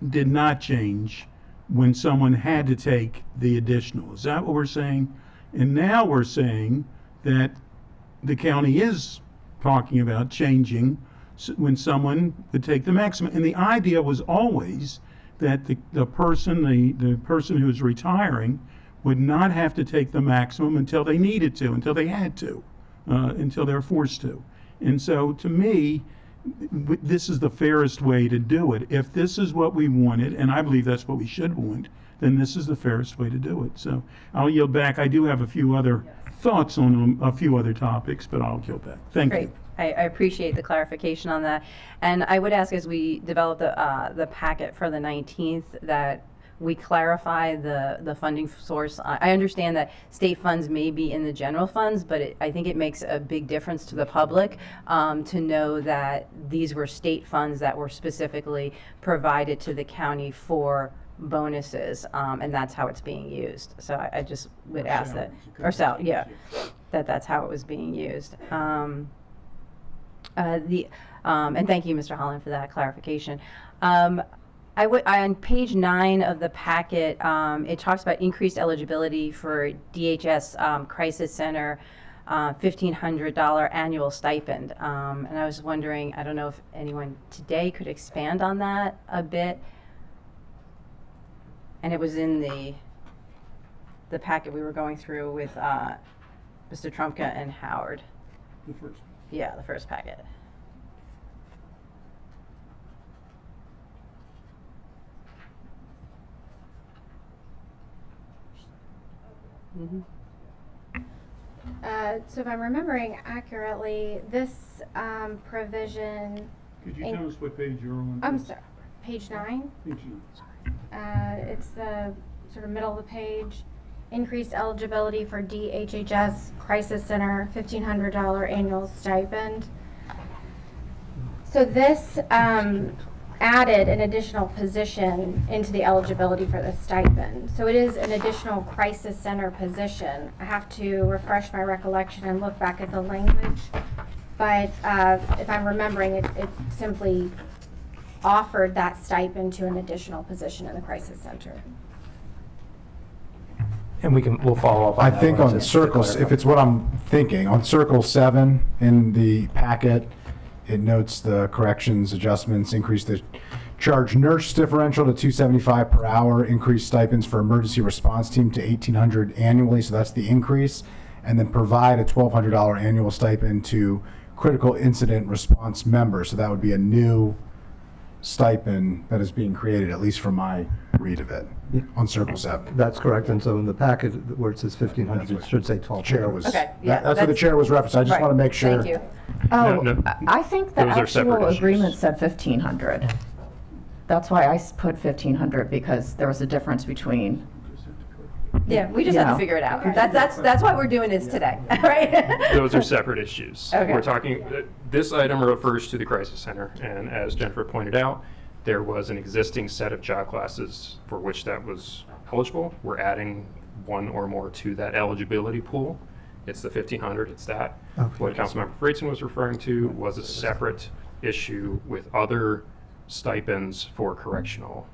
I: did not change when someone had to take the additional. Is that what we're saying? And now we're saying that the county is talking about changing when someone would take the maximum. And the idea was always that the person who is retiring would not have to take the maximum until they needed to, until they had to, until they're forced to. And so to me, this is the fairest way to do it. If this is what we wanted, and I believe that's what we should want, then this is the fairest way to do it. So I'll yield back. I do have a few other thoughts on a few other topics, but I'll yield back. Thank
A: Great.
I: you.
A: I appreciate the clarification on that. And I would ask, as we develop the packet for the 19th, that we clarify the funding source. I understand that state funds may be in the general funds, but I think it makes a big difference to the public to know that these were state funds that were specifically provided to the county for bonuses, and that's how it's being used. So I just would ask that, or yeah, that's how it was being used. And thank you, Mr. Holland, for that clarification. On page 9 of the packet, it talks about increased eligibility for DHS Crisis Center $1,500 annual stipend. And I was wondering, I don't know if anyone today could expand on that a bit. And it was in the packet we were going through with Mr. Trumka and Howard.
I: The first.
A: Yeah, the first packet. Mm-hmm.
F: So if I'm remembering accurately, this provision,
I: Could you tell us what page you're on?
F: I'm sorry, page 9.
I: Page 9.
F: It's the sort of middle of the page. Increased eligibility for DHHS Crisis Center $1,500 annual stipend. So this added an additional position into the eligibility for the stipend. So it is an additional crisis center position. I have to refresh my recollection and look back at the language. But if I'm remembering, it simply offered that stipend to an additional position in the crisis center.
B: And we'll follow up on
D: I
B: that.
D: think
B: one
D: on
B: to
D: circles,
B: clarify.
D: if it's what I'm thinking, on circle 7 in the packet, it notes the corrections, adjustments, increase the charge nurse differential to $275 per hour, increase stipends for emergency response team to $1,800 annually, so that's the increase, and then provide a $1,200 annual stipend to critical incident response members. So that would be a new stipend that is being created, at least from my read of it, on circle 7.
C: That's correct, and so in the packet where it says 1,500, it should say 1,200.
D: Chair was,
A: Okay, yeah,
D: that's what the
A: that's-
D: chair was referencing. I just
A: Right.
D: want to make sure.
A: Thank you.
E: Oh,
G: no.
E: I think the
G: Those are separate
E: actual
G: issues.
E: agreement said 1,500. That's why I put 1,500, because there was a difference between,
A: Yeah, we just have
E: Yeah.
A: to figure it out. That's why we're doing this today, right?
G: Those are separate issues.
A: Okay.
G: We're talking, this item refers to the crisis center, and as Jennifer pointed out, there was an existing set of job classes for which that was eligible. We're adding one or more to that eligibility pool. It's the 1,500, it's that.
C: Okay.
G: What Councilmember Freitzen was referring to was a separate issue with other stipends for correctional.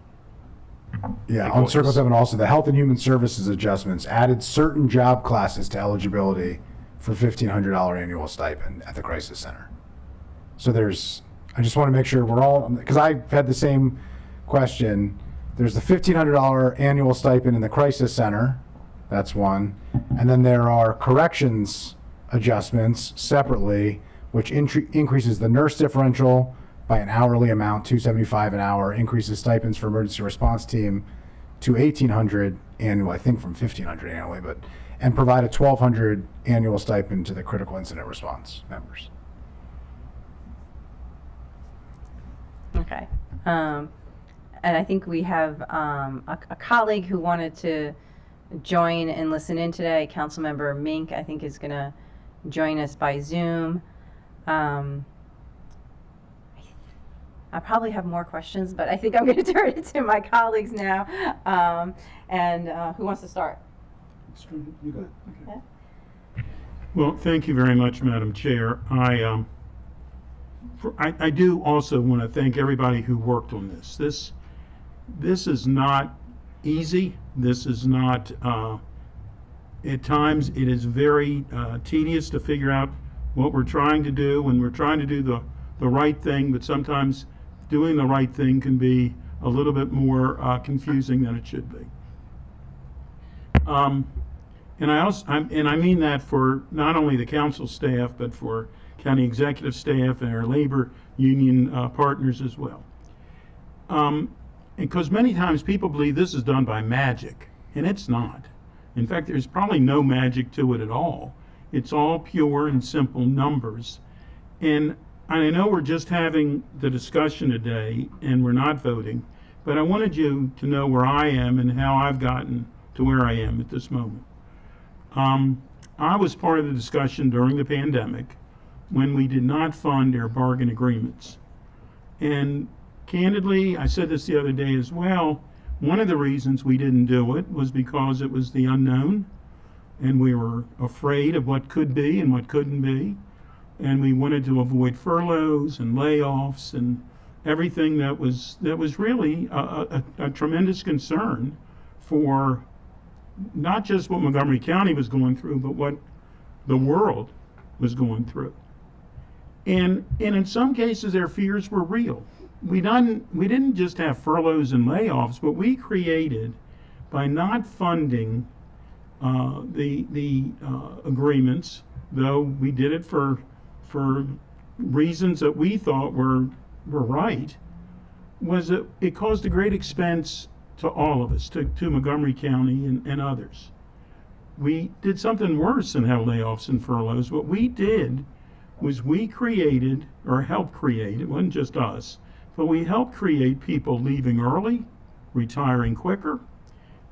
D: Yeah, on circle
G: employees.
D: 7 also, the health and human services adjustments added certain job classes to eligibility for $1,500 annual stipend at the crisis center. So I just want to make sure we're all, because I had the same question. There's the $1,500 annual stipend in the crisis center, that's one. And then there are corrections adjustments separately, which increases the nurse differential by an hourly amount, $275 an hour, increases stipends for emergency response team to $1,800 annual, I think from $1,500 annually, and provide a $1,200 annual stipend to the critical incident response members.
A: Okay. And I think we have a colleague who wanted to join and listen in today. Councilmember Mink, I think, is going to join us by Zoom. I probably have more questions, but I think I'm going to turn it to my colleagues now. And who wants to start?
I: Well, thank you very much, Madam Chair. I do also want to thank everybody who worked on this. This is not easy. This is not, at times, it is very tedious to figure out what we're trying to do when we're trying to do the right thing, but sometimes doing the right thing can be a little bit more confusing than it should be. And I mean that for not only the council staff, but for county executive staff and our labor union partners as well. Because many times people believe this is done by magic, and it's not. In fact, there's probably no magic to it at all. It's all pure and simple numbers. And I know we're just having the discussion today, and we're not voting, but I wanted you to know where I am and how I've gotten to where I am at this moment. I was part of the discussion during the pandemic when we did not fund our bargain agreements. And candidly, I said this the other day as well, one of the reasons we didn't do it was because it was the unknown, and we were afraid of what could be and what couldn't be, and we wanted to avoid furloughs and layoffs and everything that was really a tremendous concern for not just what Montgomery County was going through, but what the world was going through. And in some cases, their fears were real. We didn't just have furloughs and layoffs, but we created, by not funding the agreements, though we did it for reasons that we thought were right, was that it caused a great expense to all of us, to Montgomery County and others. We did something worse than have layoffs and furloughs. What we did was we created, or helped create, it wasn't just us, but we helped create people leaving early, retiring quicker,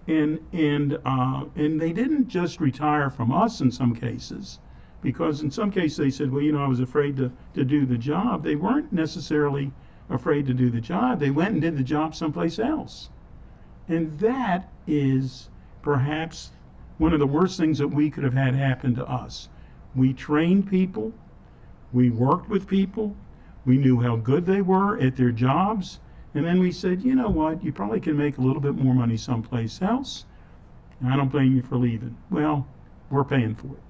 I: and they didn't just retire from us in some cases, because in some cases they said, well, I was afraid to do the job. They weren't necessarily afraid to do the job. They went and did the job someplace else. And that is perhaps one of the worst things that we could have had happen to us. We trained people, we worked with people, we knew how good they were at their jobs, and then we said, you know what, you probably can make a little bit more money someplace else, I don't blame you for leaving. Well, we're paying for it.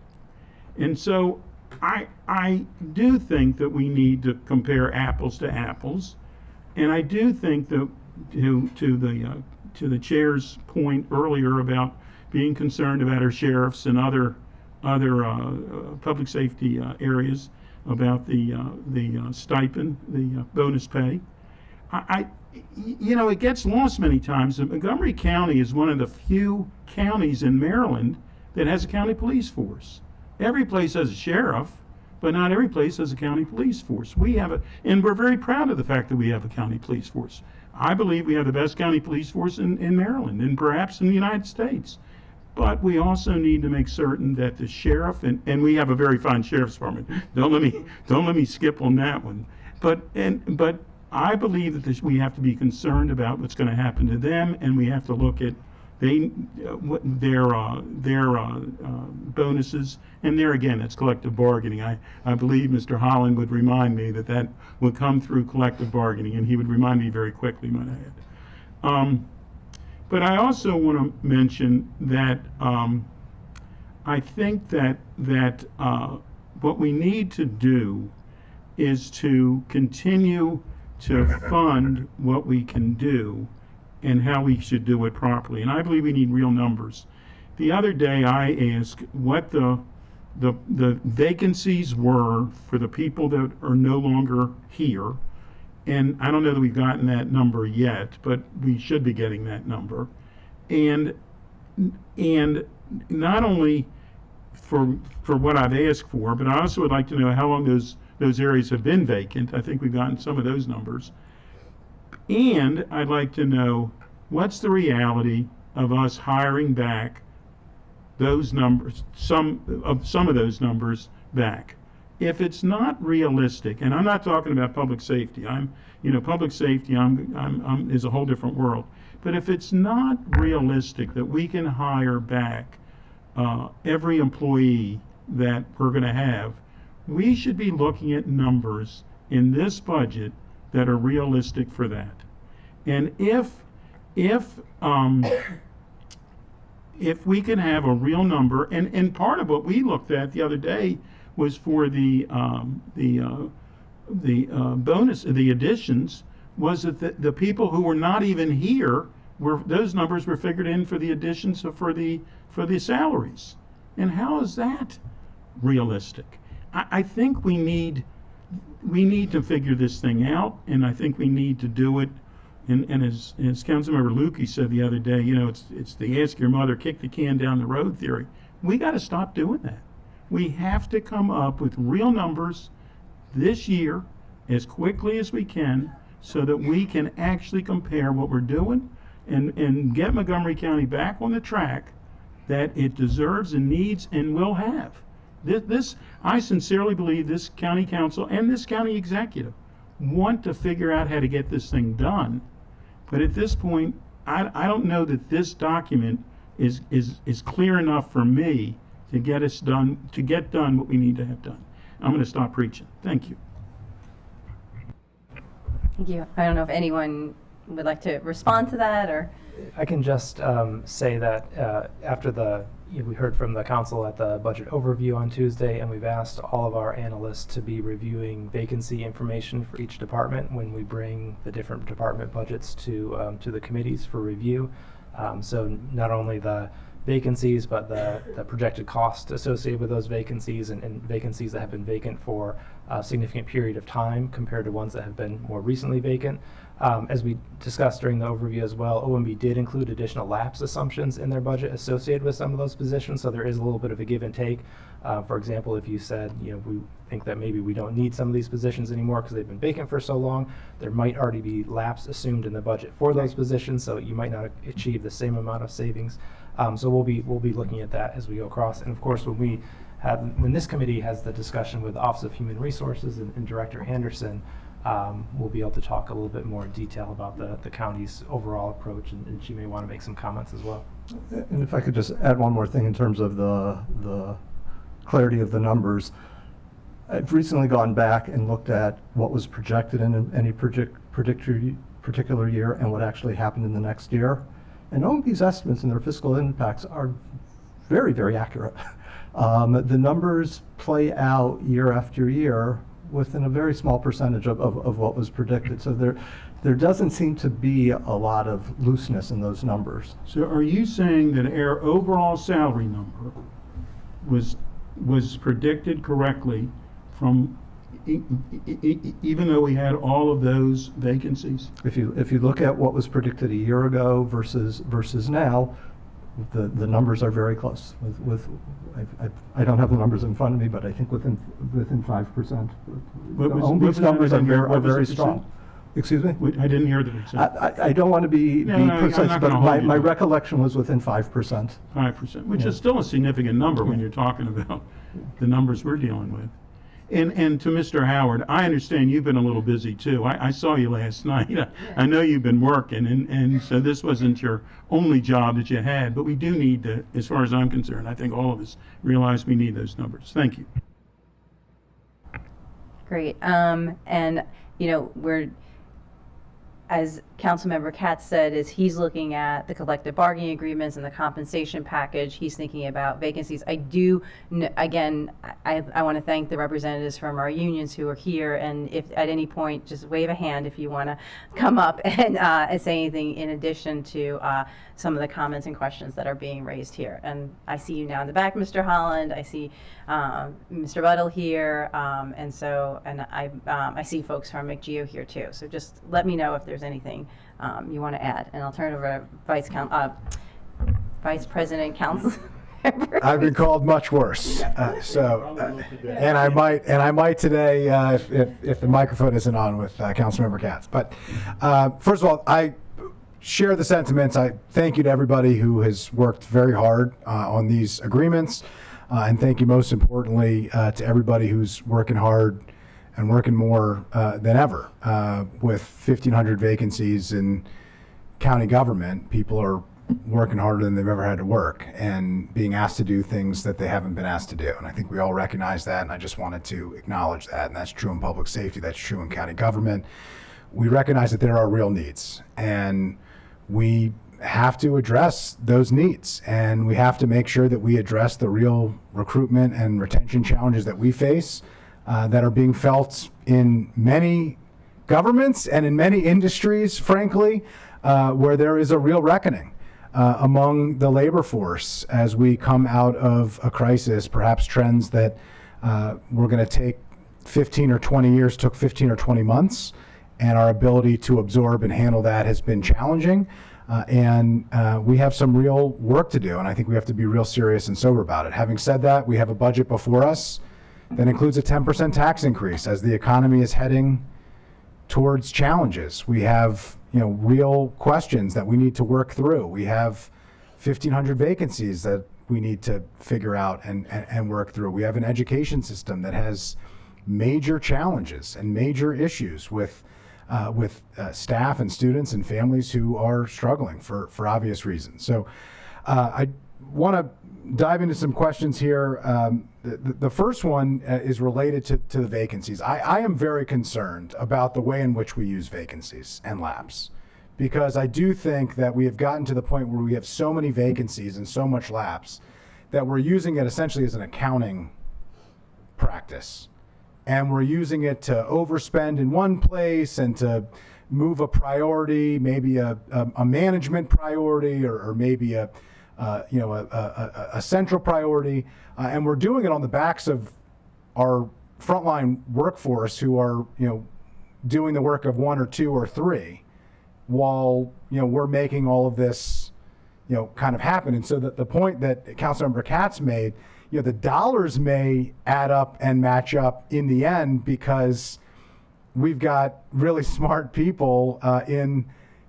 I: And so I do think that we need to compare apples to apples. And I do think that to the chair's point earlier about being concerned about our sheriffs and other public safety areas about the stipend, the bonus pay. It gets lost many times. Montgomery County is one of the few counties in Maryland that has a county police force. Every place has a sheriff, but not every place has a county police force. And we're very proud of the fact that we have a county police force. I believe we have the best county police force in Maryland and perhaps in the United States. But we also need to make certain that the sheriff, and we have a very fine sheriff's department. Don't let me skip on that one. But I believe that we have to be concerned about what's going to happen to them, and we have to look at their bonuses. And there again, it's collective bargaining. I believe Mr. Holland would remind me that would come through collective bargaining, and he would remind me very quickly, might I add. But I also want to mention that I think that what we need to do is to continue to fund what we can do and how we should do it properly. And I believe we need real numbers. The other day I asked what the vacancies were for the people that are no longer here. And I don't know that we've gotten that number yet, but we should be getting that number. And not only for what I've asked for, but I also would like to know how long those areas have been vacant. I think we've gotten some of those numbers. And I'd like to know what's the reality of us hiring back those numbers, some of those numbers back. If it's not realistic, and I'm not talking about public safety, public safety is a whole different world. But if it's not realistic that we can hire back every employee that we're going to have, we should be looking at numbers in this budget that are realistic for that. And if we can have a real number, and part of what we looked at the other day was for the bonus, the additions, was that the people who were not even here those numbers were figured in for the additions for the salaries. And how is that realistic? I think we need to figure this thing out, and I think we need to do it. And as Councilmember Lukey said the other day, it's the ask your mother, kick the can down the road theory. We got to stop doing that. We have to come up with real numbers this year as quickly as we can so that we can actually compare what we're doing and get Montgomery County back on the track that it deserves and needs and will have. I sincerely believe this county council and this county executive want to figure out how to get this thing done. But at this point, I don't know that this document is clear enough for me to get done what we need to have done. I'm going to stop preaching. Thank you.
A: Thank you. I don't know if anyone would like to respond to that, or
B: I can just say that after we heard from the council at the budget overview on Tuesday, and we've asked all of our analysts to be reviewing vacancy information for each department when we bring the different department budgets to the committees for review. So not only the vacancies, but the projected cost associated with those vacancies and vacancies that have been vacant for a significant period of time compared to ones that have been more recently vacant. As we discussed during the overview as well, OMB did include additional lapse assumptions in their budget associated with some of those positions, so there is a little bit of a give and take. For example, if you said, we think that maybe we don't need some of these positions anymore because they've been vacant for so long, there might already be lapse assumed in the budget for those positions, so you might not achieve the same amount of savings. So we'll be looking at that as we go across. And of course, when this committee has the discussion with Office of Human Resources and Director Anderson, we'll be able to talk a little bit more in detail about the county's overall approach, and she may want to make some comments as well.
C: And if I could just add one more thing in terms of the clarity of the numbers. I've recently gone back and looked at what was projected in any particular year and what actually happened in the next year. And OMB's estimates and their fiscal impacts are very, very accurate. The numbers play out year after year within a very small percentage of what was predicted. So there doesn't seem to be a lot of looseness in those numbers.
I: So are you saying that our overall salary number was predicted correctly from, even though we had all of those vacancies?
C: If you look at what was predicted a year ago versus now, the numbers are very close. I don't have the numbers in front of me, but I think within 5%. OMB's numbers are very strong. Excuse me?
I: I didn't hear the percent.
C: I don't want to be
I: No, I'm
C: precise,
I: not
C: but
I: gonna hold you
C: my
I: to it.
C: recollection was within 5%.
I: 5%, which is still a significant number when you're talking about the numbers we're dealing with. And to Mr. Howard, I understand you've been a little busy too. I saw you last night. I know you've been working, and so this wasn't your only job that you had, but we do need to, as far as I'm concerned, I think all of us realize we need those numbers. Thank you.
A: Great. And, we're, as Councilmember Katz said, is he's looking at the collective bargaining agreements and the compensation package. He's thinking about vacancies. I do, again, I want to thank the representatives from our unions who are here. And if at any point, just wave a hand if you want to come up and say anything in addition to some of the comments and questions that are being raised here. And I see you now in the back, Mr. Holland. I see Mr. Buttle here. And I see folks from McGeo here too. So just let me know if there's anything you want to add, and I'll turn it over to Vice President Council.
D: I've been called much worse. And I might today if the microphone isn't on with Councilmember Katz. But first of all, I share the sentiments. I thank you to everybody who has worked very hard on these agreements, and thank you most importantly to everybody who's working hard and working more than ever. With 1,500 vacancies in county government, people are working harder than they've ever had to work and being asked to do things that they haven't been asked to do. And I think we all recognize that, and I just wanted to acknowledge that. And that's true in public safety, that's true in county government. We recognize that there are real needs, and we have to address those needs, and we have to make sure that we address the real recruitment and retention challenges that we face that are being felt in many governments and in many industries, frankly, where there is a real reckoning among the labor force as we come out of a crisis, perhaps trends that we're going to take 15 or 20 years, took 15 or 20 months, and our ability to absorb and handle that has been challenging. And we have some real work to do, and I think we have to be real serious and sober about it. Having said that, we have a budget before us that includes a 10% tax increase as the economy is heading towards challenges. We have, real questions that we need to work through. We have 1,500 vacancies that we need to figure out and work through. We have an education system that has major challenges and major issues with staff and students and families who are struggling for obvious reasons. So I want to dive into some questions here. The first one is related to the vacancies. I am very concerned about the way in which we use vacancies and lapse, because I do think that we have gotten to the point where we have so many vacancies and so much lapse that we're using it essentially as an accounting practice. And we're using it to overspend in one place and to move a priority, maybe a management priority or maybe a central priority, and we're doing it on the backs of our frontline workforce who are, doing the work of one or two or three, while we're making all of this, kind of happen. And so the point that Councilmember Katz made, the dollars may add up and match up in the end because we've got really smart people in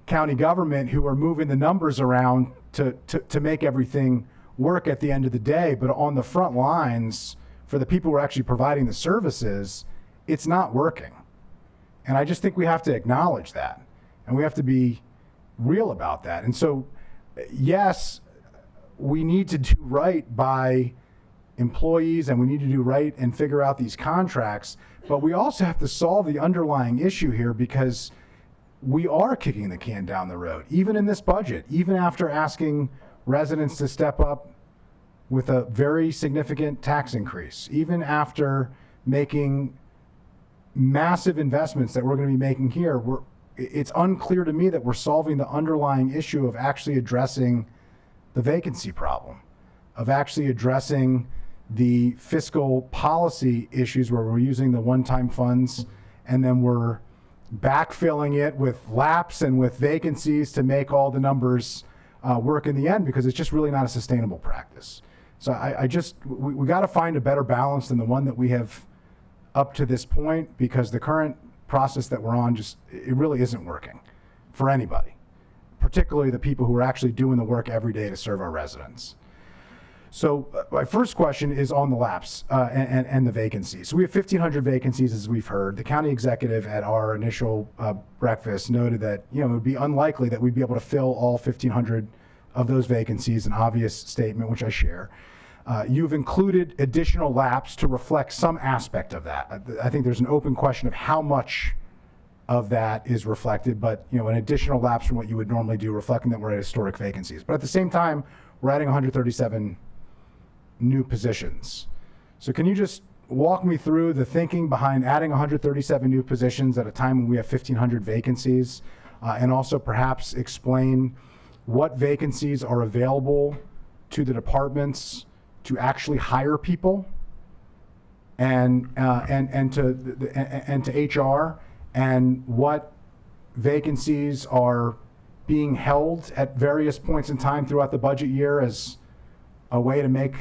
D: county government who are moving the numbers around to make everything work at the end of the day. But on the front lines, for the people who are actually providing the services, it's not working. And I just think we have to acknowledge that. And we have to be real about that. And so, yes, we need to do right by employees and we need to do right and figure out these contracts. But we also have to solve the underlying issue here, because we are kicking the can down the road, even in this budget, even after asking residents to step up with a very significant tax increase, even after making massive investments that we're going to be making here. It's unclear to me that we're solving the underlying issue of actually addressing the vacancy problem, of actually addressing the fiscal policy issues where we're using the one-time funds and then we're backfilling it with lapse and with vacancies to make all the numbers work in the end, because it's just really not a sustainable practice. So we got to find a better balance than the one that we have up to this point, because the current process that we're on it really isn't working for anybody, particularly the people who are actually doing the work every day to serve our residents. So my first question is on the lapse and the vacancies. So we have 1,500 vacancies, as we've heard. The county executive at our initial breakfast noted that it would be unlikely that we'd be able to fill all 1,500 of those vacancies, an obvious statement, which I share. You've included additional lapse to reflect some aspect of that. I think there's an open question of how much of that is reflected, but an additional lapse from what you would normally do, reflecting that we're at historic vacancies. But at the same time, we're adding 137 new positions. So can you just walk me through the thinking behind adding 137 new positions at a time when we have 1,500 vacancies, and also perhaps explain what vacancies are available to the departments to actually hire people, and to HR, and what vacancies are being held at various points in time throughout the budget year as a way to make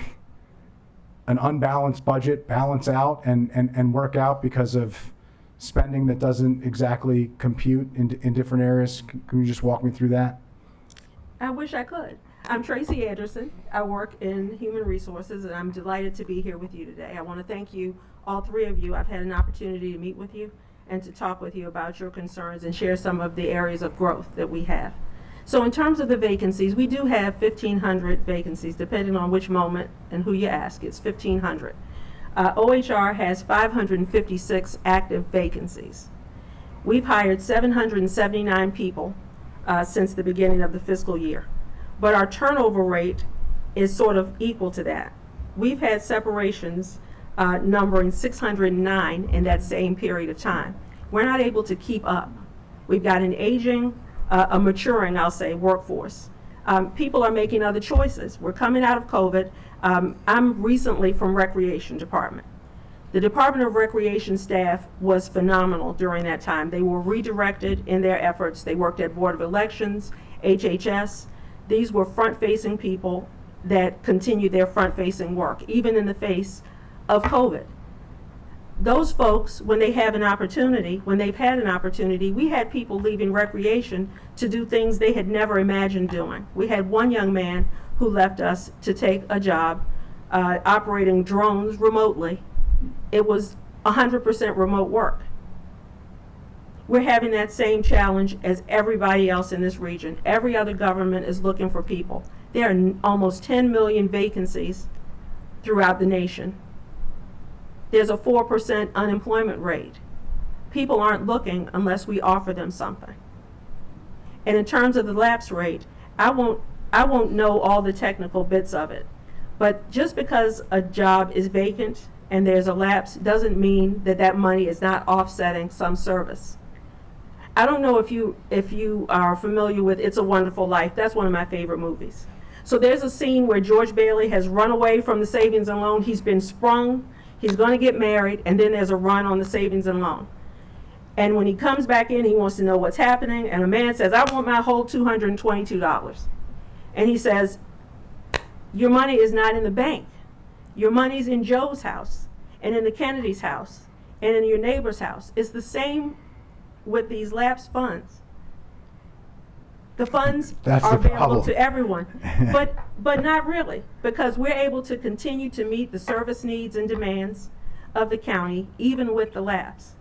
D: an unbalanced budget balance out and work out because of spending that doesn't exactly compute in different areas. Can you just walk me through that?
J: I wish I could. I'm Tracy Anderson. I work in human resources, and I'm delighted to be here with you today. I want to thank you, all three of you. I've had an opportunity to meet with you and to talk with you about your concerns and share some of the areas of growth that we have. So in terms of the vacancies, we do have 1,500 vacancies, depending on which moment and who you ask. It's 1,500. OHR has 556 active vacancies. We've hired 779 people since the beginning of the fiscal year. But our turnover rate is sort of equal to that. We've had separations numbering 609 in that same period of time. We're not able to keep up. We've got an aging, a maturing, I'll say, workforce. People are making other choices. We're coming out of COVID. I'm recently from Recreation Department. The Department of Recreation staff was phenomenal during that time. They were redirected in their efforts. They worked at Board of Elections, HHS. These were front-facing people that continued their front-facing work, even in the face of COVID. Those folks, when they've had an opportunity, we had people leaving recreation to do things they had never imagined doing. We had one young man who left us to take a job operating drones remotely. It was 100% remote work. We're having that same challenge as everybody else in this region. Every other government is looking for people. There are almost 10 million vacancies throughout the nation. There's a 4% unemployment rate. People aren't looking unless we offer them something. And in terms of the lapse rate, I won't know all the technical bits of it. But just because a job is vacant and there's a lapse doesn't mean that that money is not offsetting some service. I don't know if you are familiar with It's a Wonderful Life. That's one of my favorite movies. So there's a scene where George Bailey has run away from the savings and loan. He's been sprung. He's going to get married, and then there's a run on the savings and loan. And when he comes back in, he wants to know what's happening, and a man says, I want my whole $222. And he says, your money is not in the bank. Your money's in Joe's house, and in the Kennedy's house, and in your neighbor's house. It's the same with these lapsed funds. The funds are available to everyone, but not really, because we're able to continue to meet the service needs and demands of the county, even with the lapse.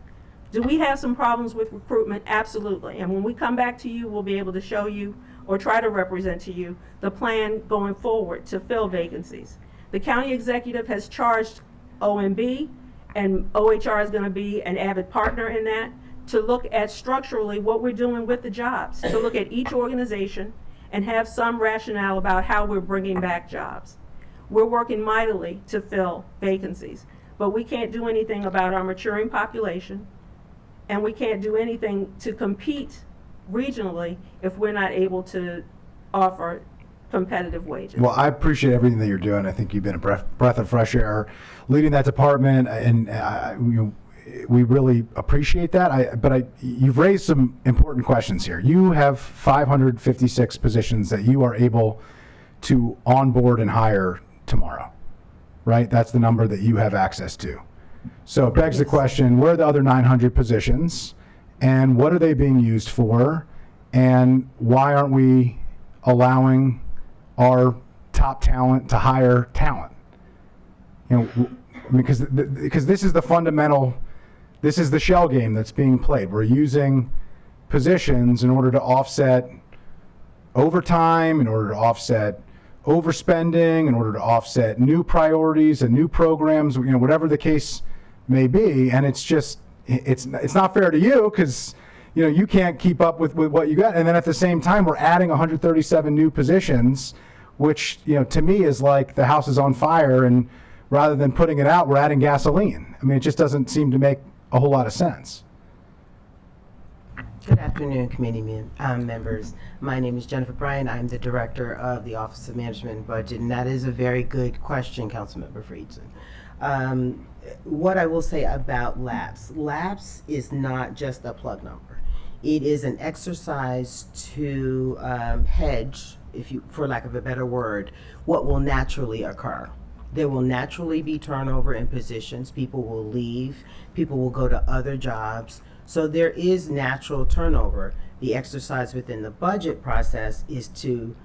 J: Do we have some problems with recruitment? Absolutely. And when we come back to you, we'll be able to show you or try to represent to you the plan going forward to fill vacancies. The county executive has charged OMB, and OHR is going to be an avid partner in that, to look at structurally what we're doing with the jobs, to look at each organization and have some rationale about how we're bringing back jobs. We're working mightily to fill vacancies, but we can't do anything about our maturing population, and we can't do anything to compete regionally if we're not able to offer competitive wages.
D: Well, I appreciate everything that you're doing. I think you've been a breath of fresh air leading that department, and we really appreciate that. But you've raised some important questions here. You have 556 positions that you are able to onboard and hire tomorrow, right? That's the number that you have access to. So it begs the question, where are the other 900 positions, and what are they being used for, and why aren't we allowing our top talent to hire talent? You know, because this is the fundamental, this is the shell game that's being played. We're using positions in order to offset overtime, in order to offset overspending, in order to offset new priorities and new programs, you know, whatever the case may be. And it's just, it's not fair to you, because you know, you can't keep up with what you got. And then at the same time, we're adding 137 new positions, which, you know, to me is like the house is on fire, and rather than putting it out, we're adding gasoline. I mean, it just doesn't seem to make a whole lot of sense.
K: Good afternoon, committee members. My name is Jennifer Bryan. I'm the director of the Office of Management and Budget, and that is a very good question, Councilmember Friedson. What I will say about LAPS is not just a plug number. It is an exercise to hedge, for lack of a better word, what will naturally occur. There will naturally be turnover in positions. People will leave. People will go to other jobs. So there is natural turnover. The exercise within the budget process is to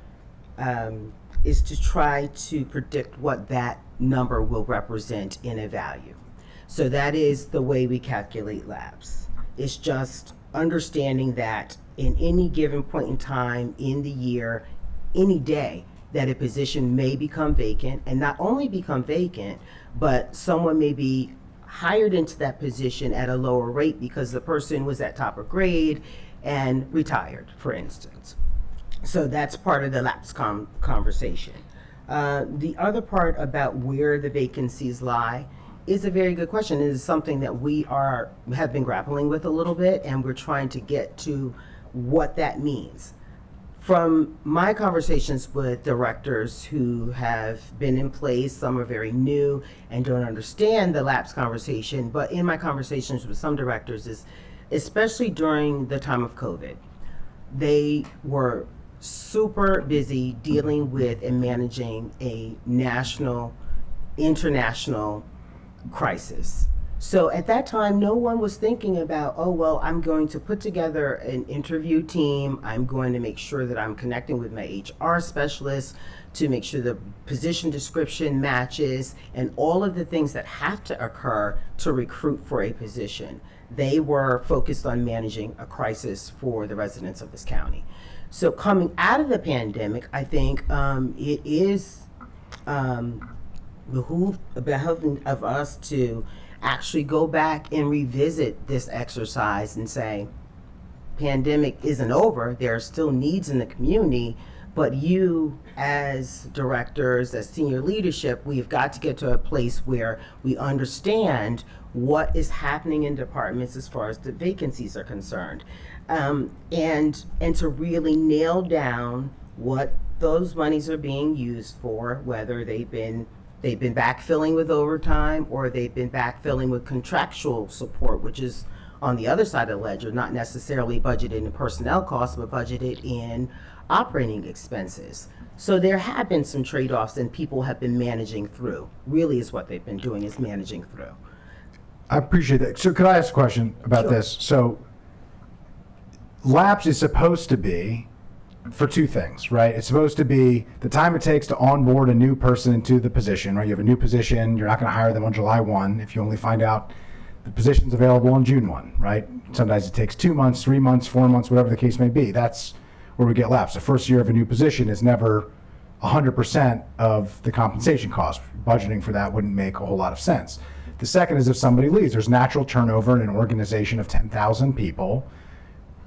K: try to predict what that number will represent in a value. So that is the way we calculate LAPS. It's just understanding that in any given point in time in the year, any day, that a position may become vacant, and not only become vacant, but someone may be hired into that position at a lower rate because the person was at top of grade and retired, for instance. So that's part of the LAPS conversation. The other part about where the vacancies lie is a very good question. It is something that we have been grappling with a little bit, and we're trying to get to what that means. From my conversations with directors who have been in place, some are very new and don't understand the LAPS conversation, but in my conversations with some directors, especially during the time of COVID, they were super busy dealing with and managing a national, international crisis. So at that time, no one was thinking about, oh, well, I'm going to put together an interview team. I'm going to make sure that I'm connecting with my HR specialist to make sure the position description matches and all of the things that have to occur to recruit for a position. They were focused on managing a crisis for the residents of this county. So coming out of the pandemic, I think it is behooving of us to actually go back and revisit this exercise and say, pandemic isn't over, there are still needs in the community, but you as directors, as senior leadership, we've got to get to a place where we understand what is happening in departments as far as the vacancies are concerned, and to really nail down what those monies are being used for, whether they've been backfilling with overtime or they've been backfilling with contractual support, which is on the other side of the ledger, not necessarily budgeted in personnel costs, but budgeted in operating expenses. So there have been some trade-offs, and people have been managing through. Really is what they've been doing, is managing through.
D: I appreciate that. So could I ask a question about
K: Sure.
D: this? So LAPS is supposed to be for two things, right? It's supposed to be the time it takes to onboard a new person into the position, right? You have a new position, you're not going to hire them on July 1 if you only find out the position's available on June 1, right? Sometimes it takes 2 months, 3 months, 4 months, whatever the case may be. That's where we get lapsed. The first year of a new position is never 100% of the compensation cost. Budgeting for that wouldn't make a whole lot of sense. The second is if somebody leaves. There's natural turnover in an organization of 10,000 people.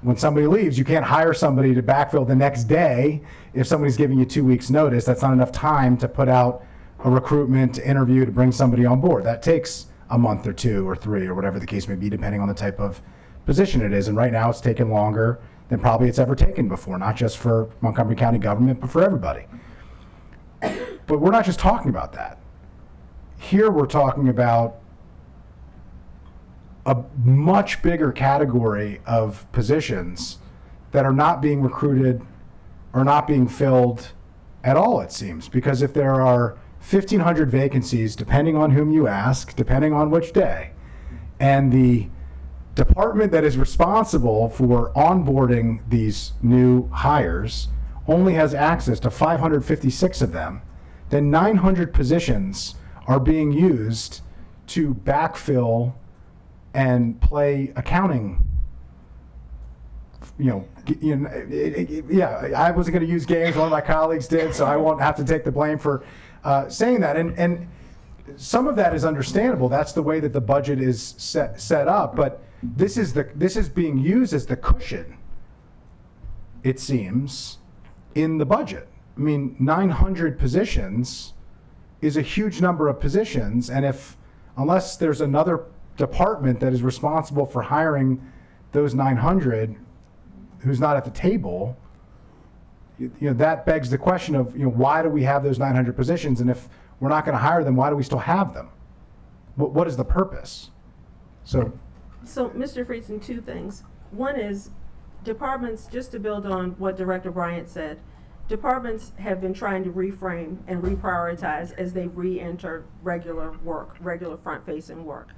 D: When somebody leaves, you can't hire somebody to backfill the next day if somebody's giving you 2 weeks' notice. That's not enough time to put out a recruitment interview to bring somebody on board. That takes a month or 2 or 3 or whatever the case may be, depending on the type of position it is. And right now it's taken longer than probably it's ever taken before, not just for Montgomery County government, but for everybody. But we're not just talking about that. Here we're talking about a much bigger category of positions that are not being recruited or not being filled at all, it seems. Because if there are 1,500 vacancies, depending on whom you ask, depending on which day, and the department that is responsible for onboarding these new hires only has access to 556 of them, then 900 positions are being used to backfill and play accounting. I wasn't going to use games. One of my colleagues did, so I won't have to take the blame for saying that. And some of that is understandable. That's the way that the budget is set up. But this is being used as the cushion, it seems, in the budget. I mean, 900 positions is a huge number of positions, and unless there's another department that is responsible for hiring those 900 who's not at the table, that begs the question of, why do we have those 900 positions? And if we're not going to hire them, why do we still have them? What is the purpose? So,
J: Mr. Friedson, 2 things. One is departments, just to build on what Director Bryant said, departments have been trying to reframe and reprioritize as they re-enter regular work, regular front-facing work.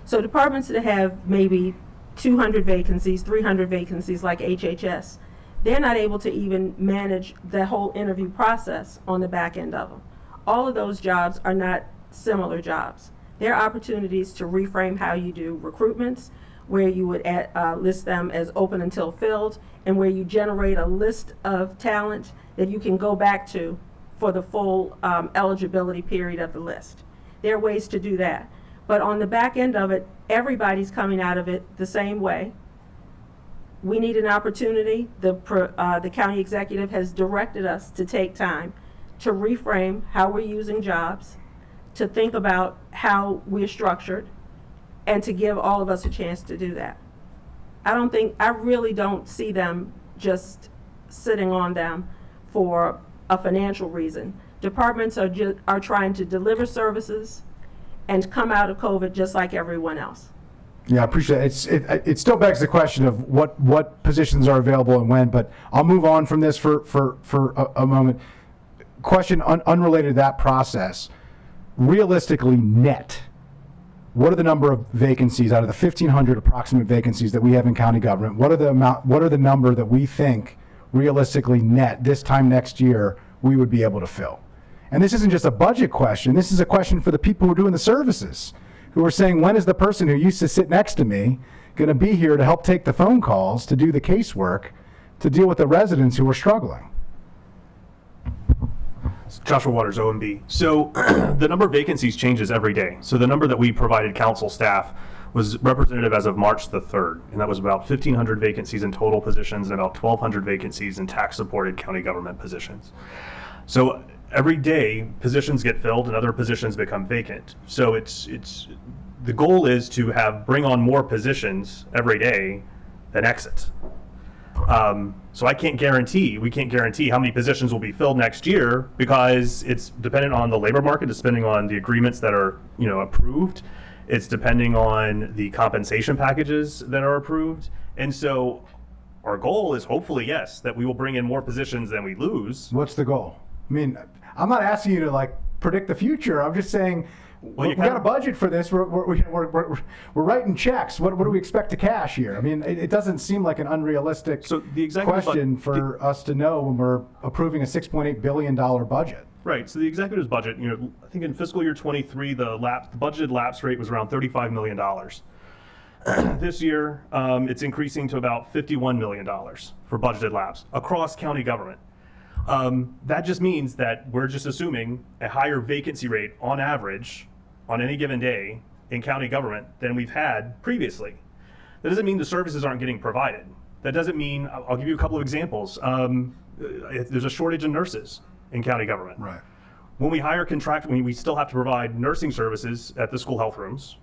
J: So departments that have maybe 200 vacancies, 300 vacancies like HHS, they're not able to even manage the whole interview process on the back end of them. All of those jobs are not similar jobs. There are opportunities to reframe how you do recruitments, where you would list them as open until filled, and where you generate a list of talent that you can go back to for the full eligibility period of the list. There are ways to do that. But on the back end of it, everybody's coming out of it the same way. We need an opportunity. The county executive has directed us to take time to reframe how we're using jobs, to think about how we're structured, and to give all of us a chance to do that. I really don't see them just sitting on them for a financial reason. Departments are trying to deliver services and come out of COVID just like everyone else.
D: yeah, I appreciate it. It still begs the question of what positions are available and when, but I'll move on from this for a moment. Question unrelated to that process. Realistically, net, what are the number of vacancies out of the 1,500 approximate vacancies that we have in county government? What are the number that we think realistically net this time next year we would be able to fill? And this isn't just a budget question. This is a question for the people who are doing the services, who are saying, when is the person who used to sit next to me going to be here to help take the phone calls, to do the casework, to deal with the residents who are struggling?
L: Joshua Waters, OMB. So the number of vacancies changes every day. So the number that we provided council staff was representative as of March the 3rd, and that was about 1,500 vacancies in total positions and about 1,200 vacancies in tax-supported county government positions. So every day, positions get filled and other positions become vacant. So it's the goal is to bring on more positions every day than exit. So we can't guarantee how many positions will be filled next year, because it's dependent on the labor market, it's depending on the agreements that are, approved. It's depending on the compensation packages that are approved. And so our goal is hopefully, yes, that we will bring in more positions than we lose.
D: What's the goal? I mean, I'm not asking you to predict the future. I'm just saying,
L: Well,
D: we got a budget for this. We're writing checks. What do we expect to cash here? I mean, it doesn't seem like an unrealistic question for us to know when we're approving a $6.8 billion budget.
L: Right. So the executive's budget, I think in fiscal year 23, the budgeted lapse rate was around $35 million. This year, it's increasing to about $51 million for budgeted lapse across county government. That just means that we're just assuming a higher vacancy rate on average on any given day in county government than we've had previously. That doesn't mean the services aren't getting provided. That doesn't mean, I'll give you a couple of examples. There's a shortage of nurses in county government.
D: Right.
L: When we hire we still have to provide nursing services at the school health rooms.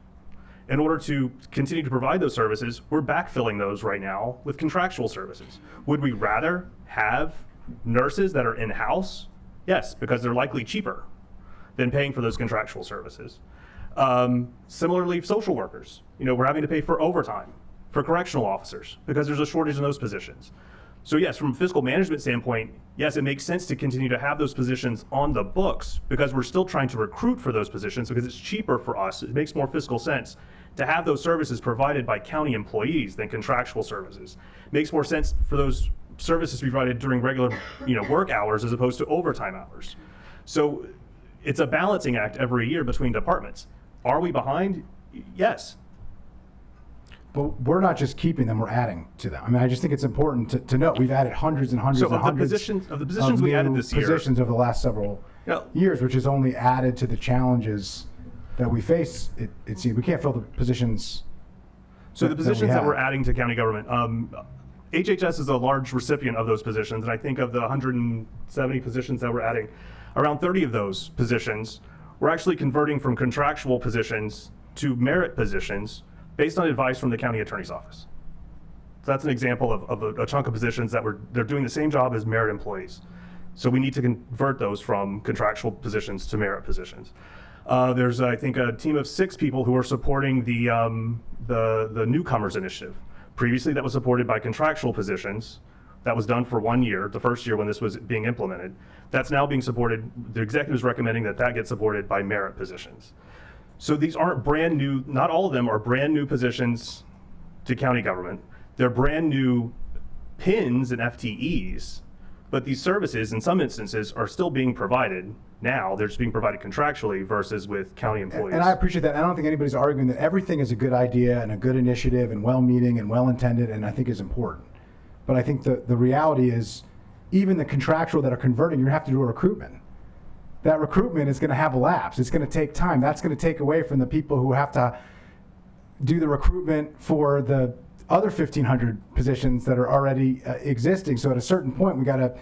L: In order to continue to provide those services, we're backfilling those right now with contractual services. Would we rather have nurses that are in-house? Yes, because they're likely cheaper than paying for those contractual services. Similarly, social workers. We're having to pay for overtime for correctional officers because there's a shortage in those positions. So yes, from a fiscal management standpoint, yes, it makes sense to continue to have those positions on the books because we're still trying to recruit for those positions because it's cheaper for us. It makes more fiscal sense to have those services provided by county employees than contractual services. It makes more sense for those services to be provided during regular, work hours as opposed to overtime hours. So it's a balancing act every year between departments. Are we behind? Yes.
D: But we're not just keeping them, we're adding to them. I mean, I just think it's important to note, we've added hundreds and hundreds
L: So
D: and
L: of the
D: hundreds
L: positions we added
D: new
L: this year,
D: positions over the last several years, which has only added to the challenges that we face. It seems we can't fill the positions.
L: So the positions that we're
D: have.
L: adding to county government, HHS is a large recipient of those positions, and I think of the 170 positions that we're adding, around 30 of those positions, we're actually converting from contractual positions to merit positions based on advice from the county attorney's office. So that's an example of a chunk of positions that they're doing the same job as merit employees. So we need to convert those from contractual positions to merit positions. There's, I think, a team of 6 people who are supporting the newcomers initiative. Previously, that was supported by contractual positions. That was done for 1 year, the first year when this was being implemented. That's now being supported. The executive is recommending that gets supported by merit positions. So these aren't brand new, not all of them are brand new positions to county government. They're brand new PINs and FTEs, but these services in some instances are still being provided now. They're just being provided contractually versus with county employees.
D: And I appreciate that. I don't think anybody's arguing that everything is a good idea and a good initiative and well-meaning and well-intended, and I think is important. But I think the reality is, even the contractual that are converting, you're gonna have to do a recruitment. That recruitment is gonna have a lapse. It's gonna take time. That's gonna take away from the people who have to do the recruitment for the other 1,500 positions that are already existing. So at a certain point, we gotta,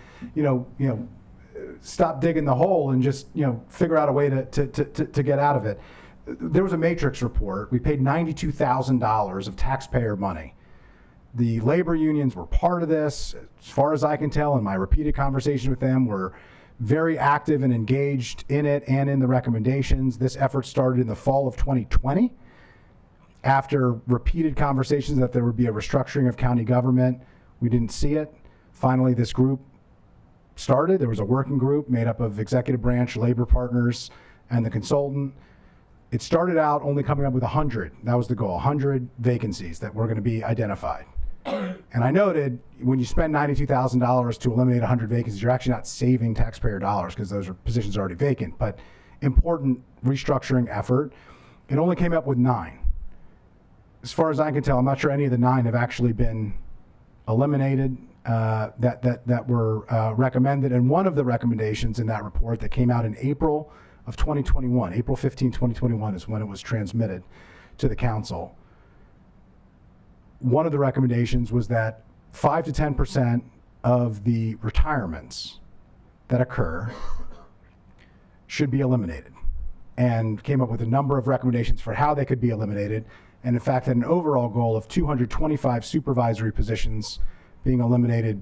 D: stop digging the hole and just, figure out a way to get out of it. There was a matrix report. We paid $92,000 of taxpayer money. The labor unions were part of this. As far as I can tell, in my repeated conversation with them, were very active and engaged in it and in the recommendations. This effort started in the fall of 2020. After repeated conversations that there would be a restructuring of county government, we didn't see it. Finally, this group started. There was a working group made up of executive branch, labor partners, and the consultant. It started out only coming up with 100. That was the goal, 100 vacancies that were going to be identified. And I noted, when you spend $92,000 to eliminate 100 vacancies, you're actually not saving taxpayer dollars because those positions are already vacant, but important restructuring effort. It only came up with 9. As far as I can tell, I'm not sure any of the 9 have actually been eliminated that were recommended. And one of the recommendations in that report that came out in April of 2021, April 15, 2021 is when it was transmitted to the council. One of the recommendations was that 5 to 10% of the retirements that occur should be eliminated, and came up with a number of recommendations for how they could be eliminated. And in fact, had an overall goal of 225 supervisory positions being eliminated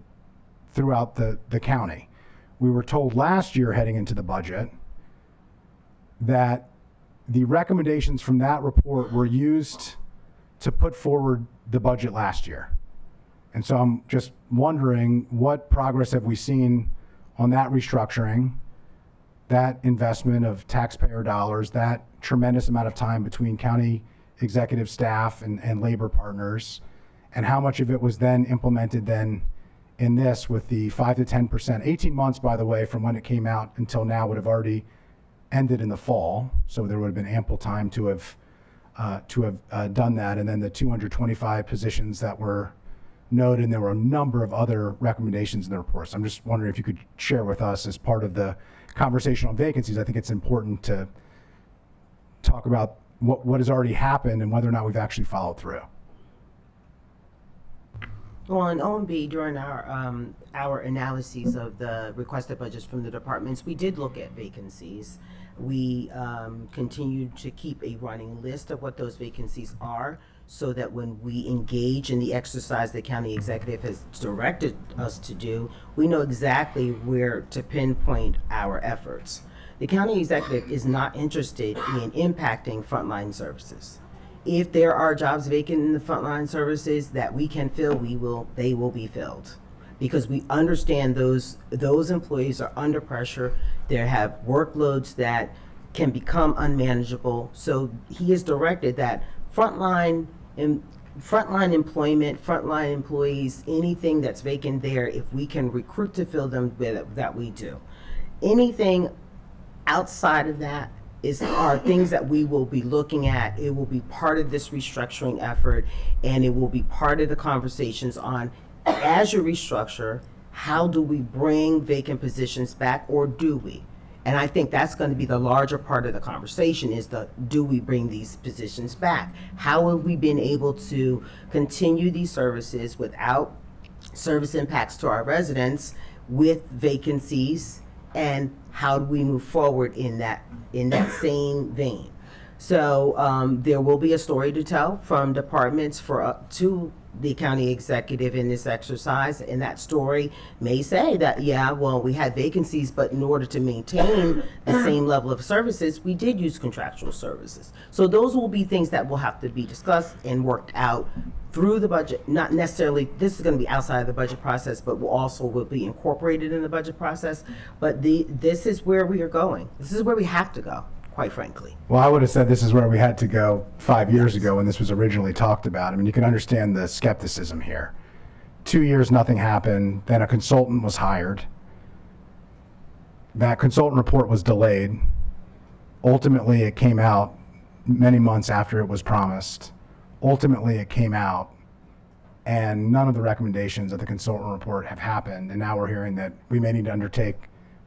D: throughout the county. We were told last year, heading into the budget, that the recommendations from that report were used to put forward the budget last year. And so I'm just wondering, what progress have we seen on that restructuring, that investment of taxpayer dollars, that tremendous amount of time between county executive staff and labor partners, and how much of it was then implemented then in this with the 5 to 10%. 18 months, by the way, from when it came out until now would have already ended in the fall, so there would have been ample time to have done that. And then the 225 positions that were noted, and there were a number of other recommendations in the report. So I'm just wondering if you could share with us, as part of the conversation on vacancies. I think it's important to talk about what has already happened and whether or not we've actually followed through.
K: Well, in OMB, during our analyses of the requested budgets from the departments, we did look at vacancies. We continued to keep a running list of what those vacancies are, so that when we engage in the exercise the county executive has directed us to do, we know exactly where to pinpoint our efforts. The county executive is not interested in impacting frontline services. If there are jobs vacant in the frontline services that we can fill, they will be filled. Because we understand those employees are under pressure. They have workloads that can become unmanageable. So he has directed that frontline employment, frontline employees, anything that's vacant there, if we can recruit to fill them, that we do. Anything outside of that are things that we will be looking at. It will be part of this restructuring effort, and it will be part of the conversations on, as you restructure, how do we bring vacant positions back, or do we? And I think that's going to be the larger part of the conversation, is do we bring these positions back? How have we been able to continue these services without service impacts to our residents with vacancies, and how do we move forward in that same vein? So there will be a story to tell from departments to the county executive in this exercise, and that story may say that, yeah, well, we had vacancies, but in order to maintain the same level of services, we did use contractual services. So those will be things that will have to be discussed and worked out through the budget. Not necessarily, this is going to be outside of the budget process, but will be incorporated in the budget process. But this is where we are going. This is where we have to go, quite frankly.
D: Well, I would have said this is where we had to go 5 years ago when this was originally talked about. I mean, you can understand the skepticism here. 2 years, nothing happened. Then a consultant was hired. That consultant report was delayed. Ultimately, it came out many months after it was promised. Ultimately, it came out, and none of the recommendations of the consultant report have happened. And now we're hearing that we may need to undertake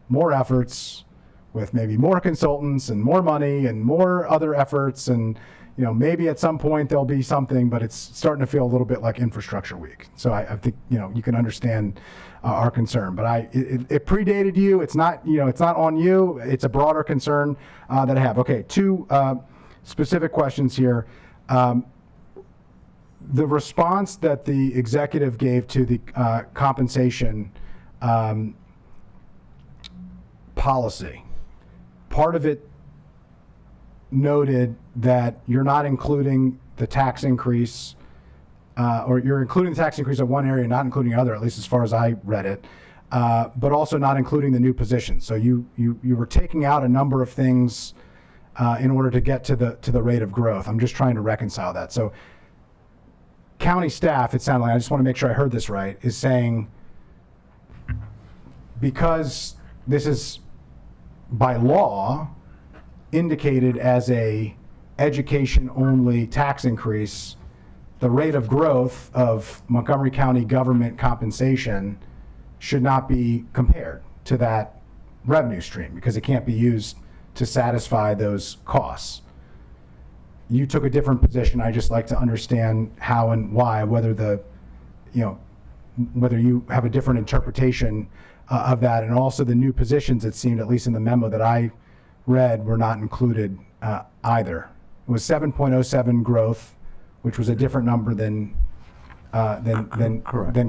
D: more efforts with maybe more consultants and more money and more other efforts, and maybe at some point there'll be something, but it's starting to feel a little bit like infrastructure week. So I think you can understand our concern, but it predated you. It's not it's not on you. It's a broader concern that I have. Okay, two specific questions here. The response that the executive gave to the compensation policy, part of it noted that you're not including the tax increase, or you're including the tax increase in one area, not including other, at least as far as I read it, but also not including the new positions. So you were taking out a number of things in order to get to the rate of growth. I'm just trying to reconcile that. So county staff, it sounded like, I just want to make sure I heard this right, is saying because this is by law indicated as a education-only tax increase, the rate of growth of Montgomery County government compensation should not be compared to that revenue stream because it can't be used to satisfy those costs. You took a different position. I just like to understand how and why, whether whether you have a different interpretation of that, and also the new positions, it seemed, at least in the memo that I read, were not included either. It was 7.07 growth, which was a different number than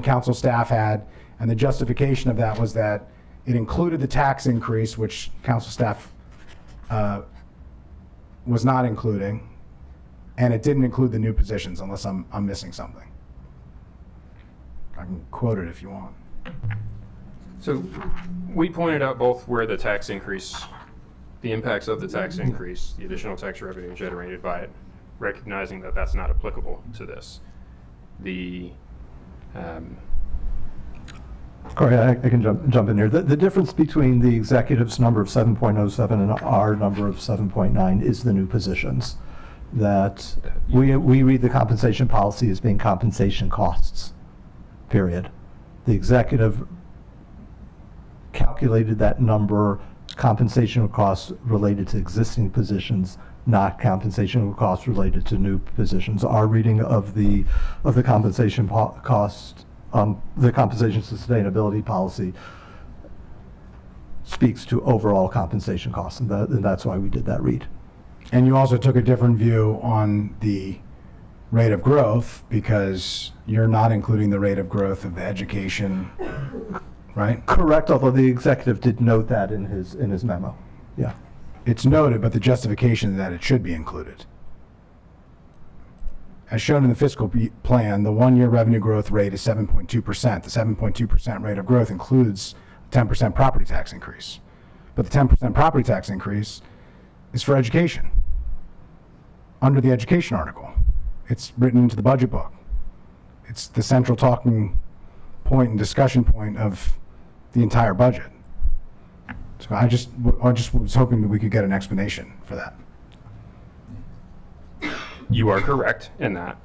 D: council staff had, and the justification of that was that it included the tax increase, which council staff was not including, and it didn't include the new positions, unless I'm missing something. I can quote it if you want.
G: So we pointed out both where the tax increase, the impacts of the tax increase, the additional tax revenue generated by it, recognizing that that's not applicable to this.
C: Corey, I can jump in here. The difference between the executive's number of 7.07 and our number of 7.9 is the new positions. That we read the compensation policy as being compensation costs, period. The executive calculated that number, compensation costs related to existing positions, not compensation costs related to new positions. Our reading of the compensation cost, the compensation sustainability policy speaks to overall compensation costs, and that's why we did that read.
D: And you also took a different view on the rate of growth because you're not including the rate of growth of the education, right?
C: Correct, although the executive did note that in his memo. Yeah.
D: It's noted, but the justification is that it should be included. As shown in the fiscal plan, the one-year revenue growth rate is 7.2%. The 7.2% rate of growth includes a 10% property tax increase. But the 10% property tax increase is for education, under the education article. It's written into the budget book. It's the central talking point and discussion point of the entire budget. So I just was hoping that we could get an explanation for that.
G: You are correct in that.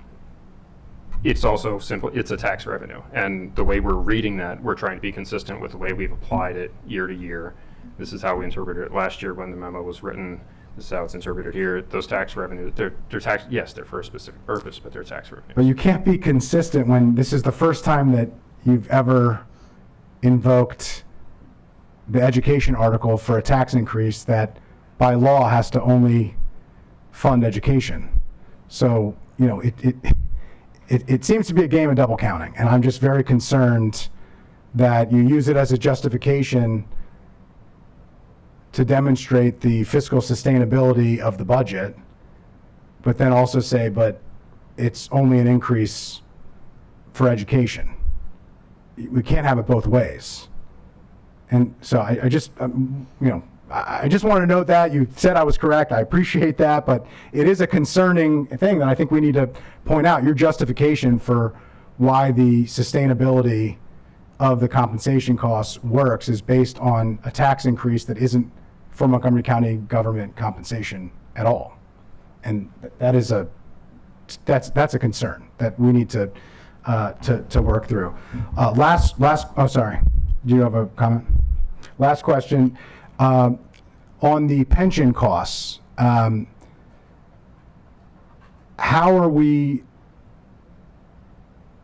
G: It's also simple, it's a tax revenue. And the way we're reading that, we're trying to be consistent with the way we've applied it year to year. This is how we interpreted it last year when the memo was written. This is how it's interpreted here. Those tax revenue, they're tax, yes, they're for a specific purpose, but they're tax revenue.
D: But you can't be consistent when this is the first time that you've ever invoked the education article for a tax increase that by law has to only fund education. So, you know, it seems to be a game of double counting, and I'm just very concerned that you use it as a justification to demonstrate the fiscal sustainability of the budget, but then also say, but it's only an increase for education. We can't have it both ways. And so I just, I just want to note that. You said I was correct. I appreciate that, but it is a concerning thing that I think we need to point out. Your justification for why the sustainability of the compensation costs works is based on a tax increase that isn't for Montgomery County government compensation at all. And that's a concern that we need to work through. Oh, sorry. Do you have a comment? Last question. On the pension costs, how are we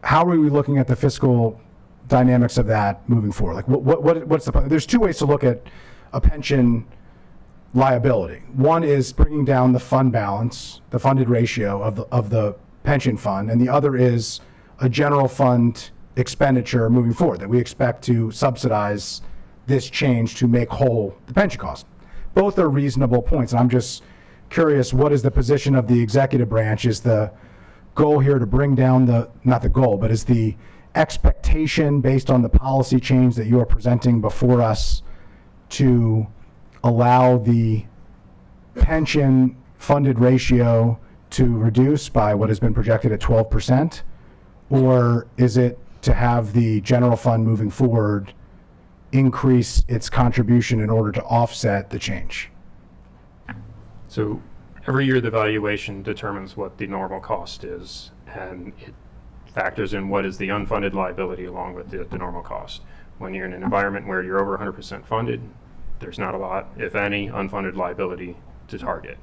D: looking at the fiscal dynamics of that moving forward? Like, what's the? There's two ways to look at a pension liability. One is bringing down the fund balance, the funded ratio of the pension fund, and the other is a general fund expenditure moving forward that we expect to subsidize this change to make whole the pension cost. Both are reasonable points, and I'm just curious, what is the position of the executive branch? Is the goal here to bring down not the goal, but is the expectation based on the policy change that you are presenting before us to allow the pension funded ratio to reduce by what has been projected at 12%? Or is it to have the general fund moving forward increase its contribution in order to offset the change?
G: So every year the valuation determines what the normal cost is, and it factors in what is the unfunded liability along with the normal cost. When you're in an environment where you're over 100% funded, there's not a lot, if any, unfunded liability to target.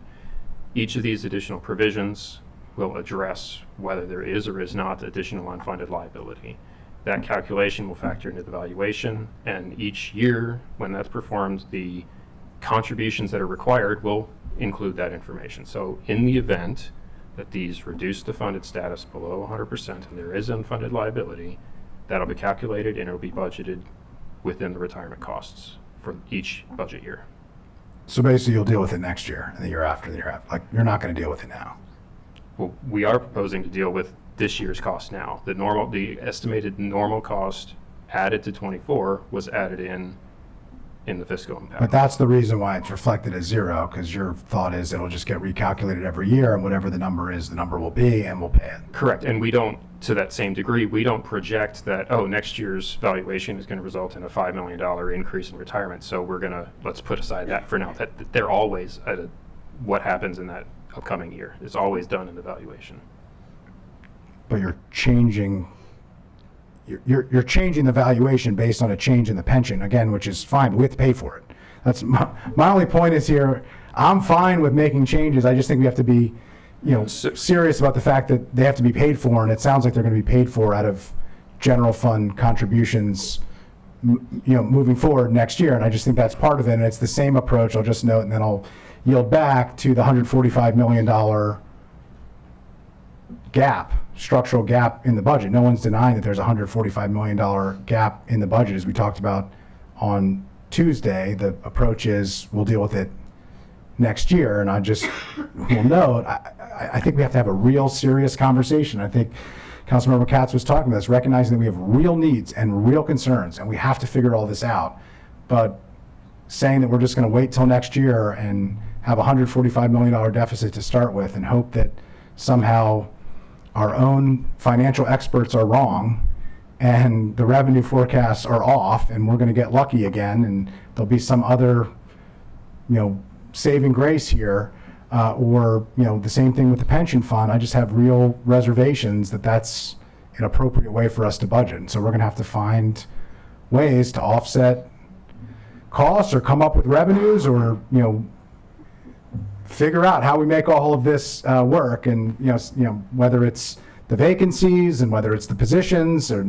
G: Each of these additional provisions will address whether there is or is not additional unfunded liability. That calculation will factor into the valuation, and each year when that's performed, the contributions that are required will include that information. So in the event that these reduce the funded status below 100% and there is unfunded liability, that'll be calculated and it'll be budgeted within the retirement costs for each budget year.
D: So basically you'll deal with it next year and the year after, like you're not going to deal with it now.
G: Well, we are proposing to deal with this year's cost now. The estimated normal cost added to 24 was added in the fiscal impact.
D: But that's the reason why it's reflected as zero, because your thought is it'll just get recalculated every year, and whatever the number is, the number will be, and we'll pay it.
G: Correct. And we don't, to that same degree, we don't project that, oh, next year's valuation is going to result in a $5 million increase in retirement. So let's put aside that for now. That they're always at what happens in that upcoming year. It's always done in the valuation.
D: But you're changing the valuation based on a change in the pension, again, which is fine, but we have to pay for it. That's my only point is here, I'm fine with making changes. I just think we have to be, serious about the fact that they have to be paid for, and it sounds like they're going to be paid for out of general fund contributions, moving forward next year. And I just think that's part of it. And it's the same approach. I'll just note, and then I'll yield back to the $145 million gap, structural gap in the budget. No one's denying that there's a $145 million gap in the budget, as we talked about on Tuesday. The approach is we'll deal with it next year. And I just will note, I think we have to have a real serious conversation. I think Councilmember Katz was talking about this, recognizing that we have real needs and real concerns, and we have to figure all this out. But saying that we're just going to wait till next year and have a $145 million deficit to start with and hope that somehow our own financial experts are wrong and the revenue forecasts are off and we're going to get lucky again and there'll be some other, saving grace here, or the same thing with the pension fund. I just have real reservations that that's an appropriate way for us to budget. And so we're going to have to find ways to offset costs or come up with revenues or figure out how we make all of this work. And whether it's the vacancies and whether it's the positions, or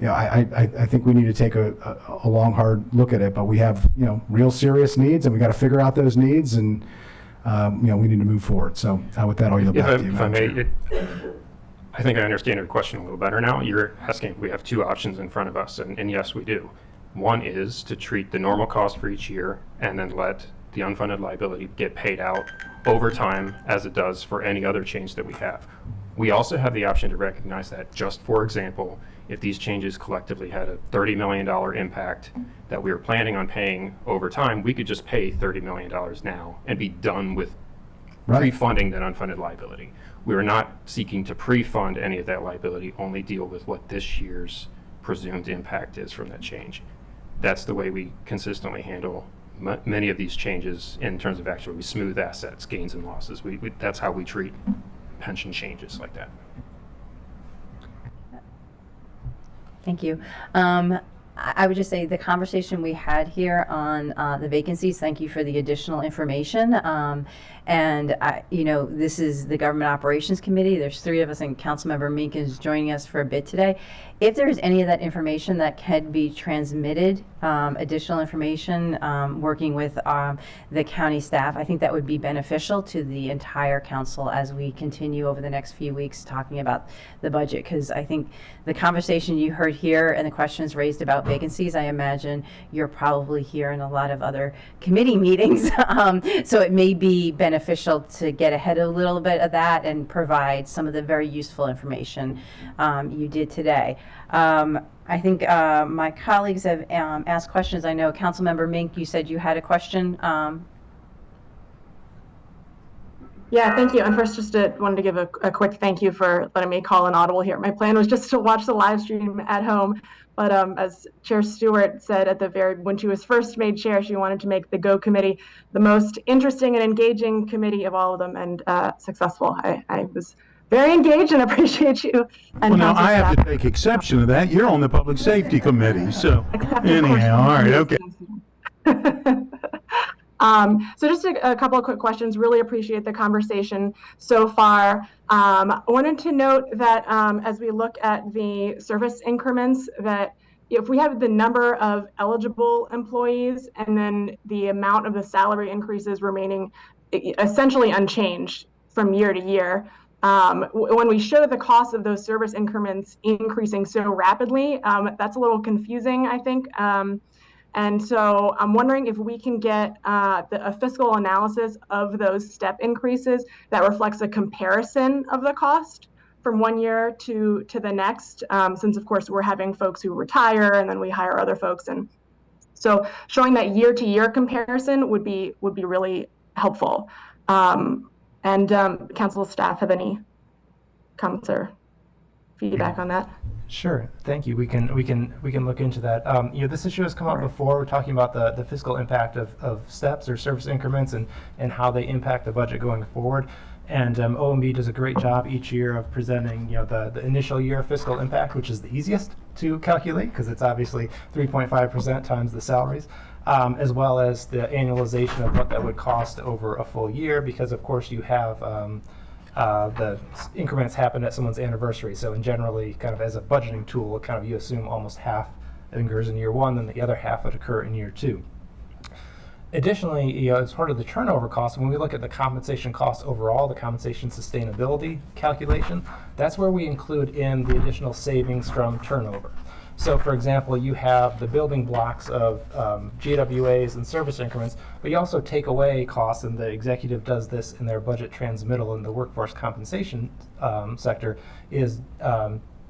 D: I think we need to take a long, hard look at it. But we have real serious needs, and we got to figure out those needs, and we need to move forward. So with that, I'll yield back to you.
G: If I may, I think I understand your question a little better now. You're asking if we have two options in front of us, and yes, we do. One is to treat the normal cost for each year and then let the unfunded liability get paid out over time as it does for any other change that we have. We also have the option to recognize that, just for example, if these changes collectively had a $30 million impact that we were planning on paying over time, we could just pay $30 million now and be done with pre-funding that unfunded liability. We are not seeking to pre-fund any of that liability, only deal with what this year's presumed impact is from that change. That's the way we consistently handle many of these changes in terms of actually we smooth assets, gains and losses. That's how we treat pension changes like that.
A: Thank you. I would just say the conversation we had here on the vacancies, thank you for the additional information. And this is the Government Operations Committee. There's three of us, and Councilmember Mink is joining us for a bit today. If there's any of that information that can be transmitted, additional information, working with the county staff, I think that would be beneficial to the entire council as we continue over the next few weeks talking about the budget. Because I think the conversation you heard here and the questions raised about vacancies, I imagine you're probably here in a lot of other committee meetings. So it may be beneficial to get ahead a little bit of that and provide some of the very useful information you did today. I think my colleagues have asked questions. I know Councilmember Mink, you said you had a question.
M: Yeah, thank you. And first, just wanted to give a quick thank you for letting me call an audible here. My plan was just to watch the live stream at home, but as Chair Stewart said when she was first made chair, she wanted to make the GO committee the most interesting and engaging committee of all of them, and successful. I was very engaged and appreciate you. And
I: well, now I have to take exception to that. You're on the Public Safety Committee, so anyhow, all right, okay.
M: So just a couple of quick questions. Really appreciate the conversation so far. I wanted to note that as we look at the service increments, that if we have the number of eligible employees and then the amount of the salary increases remaining essentially unchanged from year to year, when we show the cost of those service increments increasing so rapidly, that's a little confusing, I think. And so I'm wondering if we can get a fiscal analysis of those step increases that reflects a comparison of the cost from one year to the next, since of course we're having folks who retire and then we hire other folks. And so showing that year to year comparison would be really helpful. And council staff have any comments or feedback on that?
B: Sure, thank you. We can look into that. This issue has come up before. We're talking about the fiscal impact of steps or service increments and how they impact the budget going forward. And OMB does a great job each year of presenting, the initial year fiscal impact, which is the easiest to calculate because it's obviously 3.5% times the salaries. as well as the annualization of what that would cost over a full year, because of course you have the increments happen at someone's anniversary. So in generally, kind of as a budgeting tool, kind of you assume almost half occurs in year one, then the other half would occur in year two. Additionally, as part of the turnover cost, when we look at the compensation cost overall, the compensation sustainability calculation, that's where we include in the additional savings from turnover. So for example, you have the building blocks of GWAs and service increments, but you also take away costs, and the executive does this in their budget transmittal in the workforce compensation sector, is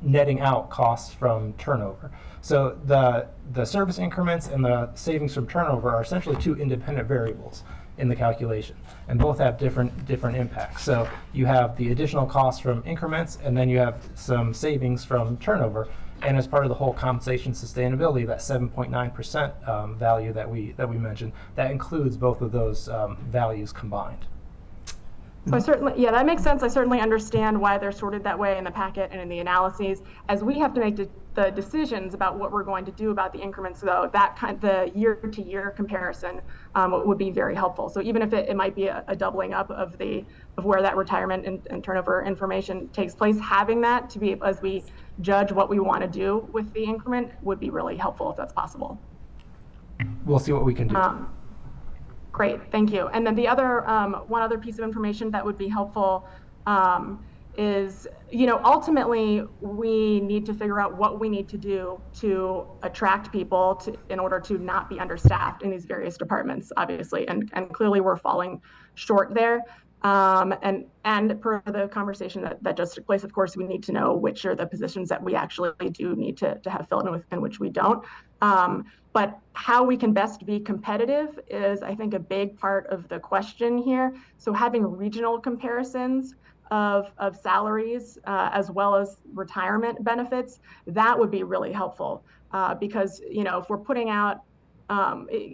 B: netting out costs from turnover. So the service increments and the savings from turnover are essentially two independent variables in the calculation, and both have different impacts. So you have the additional costs from increments, and then you have some savings from turnover. And as part of the whole compensation sustainability, that 7.9% value that we mentioned, that includes both of those values combined.
M: So I certainly, yeah, that makes sense. I certainly understand why they're sorted that way in the packet and in the analyses. As we have to make the decisions about what we're going to do about the increments, though, the year-to-year comparison would be very helpful. So even if it might be a doubling up of where that retirement and turnover information takes place, having that to be as we judge what we want to do with the increment would be really helpful if that's possible.
B: We'll see what we can do.
M: Great, thank you. And then the other, one other piece of information that would be helpful is, ultimately we need to figure out what we need to do to attract people in order to not be understaffed in these various departments, obviously, and clearly we're falling short there. And per the conversation that just took place, of course, we need to know which are the positions that we actually do need to have filled in and which we don't. But how we can best be competitive is, I think, a big part of the question here. So having regional comparisons of salaries as well as retirement benefits, that would be really helpful because, if we're putting out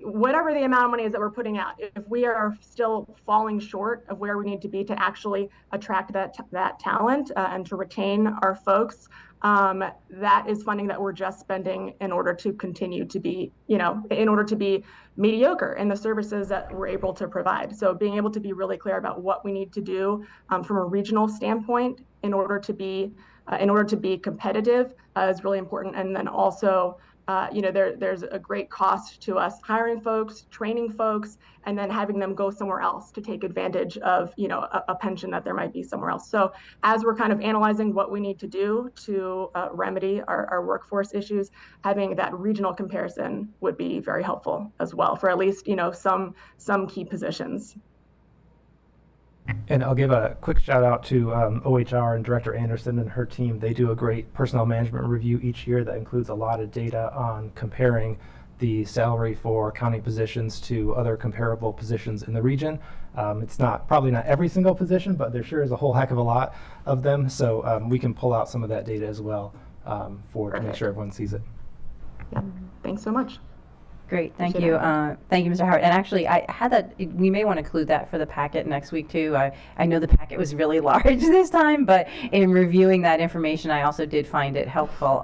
M: whatever the amount of money is that we're putting out, if we are still falling short of where we need to be to actually attract that talent and to retain our folks, that is funding that we're just spending in order to continue to be, in order to be mediocre in the services that we're able to provide. So being able to be really clear about what we need to do from a regional standpoint in order to be competitive is really important. And then also, there's a great cost to us hiring folks, training folks, and then having them go somewhere else to take advantage of, a pension that there might be somewhere else. So as we're kind of analyzing what we need to do to remedy our workforce issues, having that regional comparison would be very helpful as well for at least, some key positions.
B: And I'll give a quick shout out to OHR and Director Anderson and her team. They do a great personnel management review each year that includes a lot of data on comparing the salary for county positions to other comparable positions in the region. It's probably not every single position, but there sure is a whole heck of a lot of them. So we can pull out some of that data as well to make sure everyone sees it.
M: Yeah, thanks so much.
A: Great, thank you. Thank you, Mr. Howard. And actually, I had that, we may want to include that for the packet next week too. I know the packet was really large this time, but in reviewing that information, I also did find it helpful.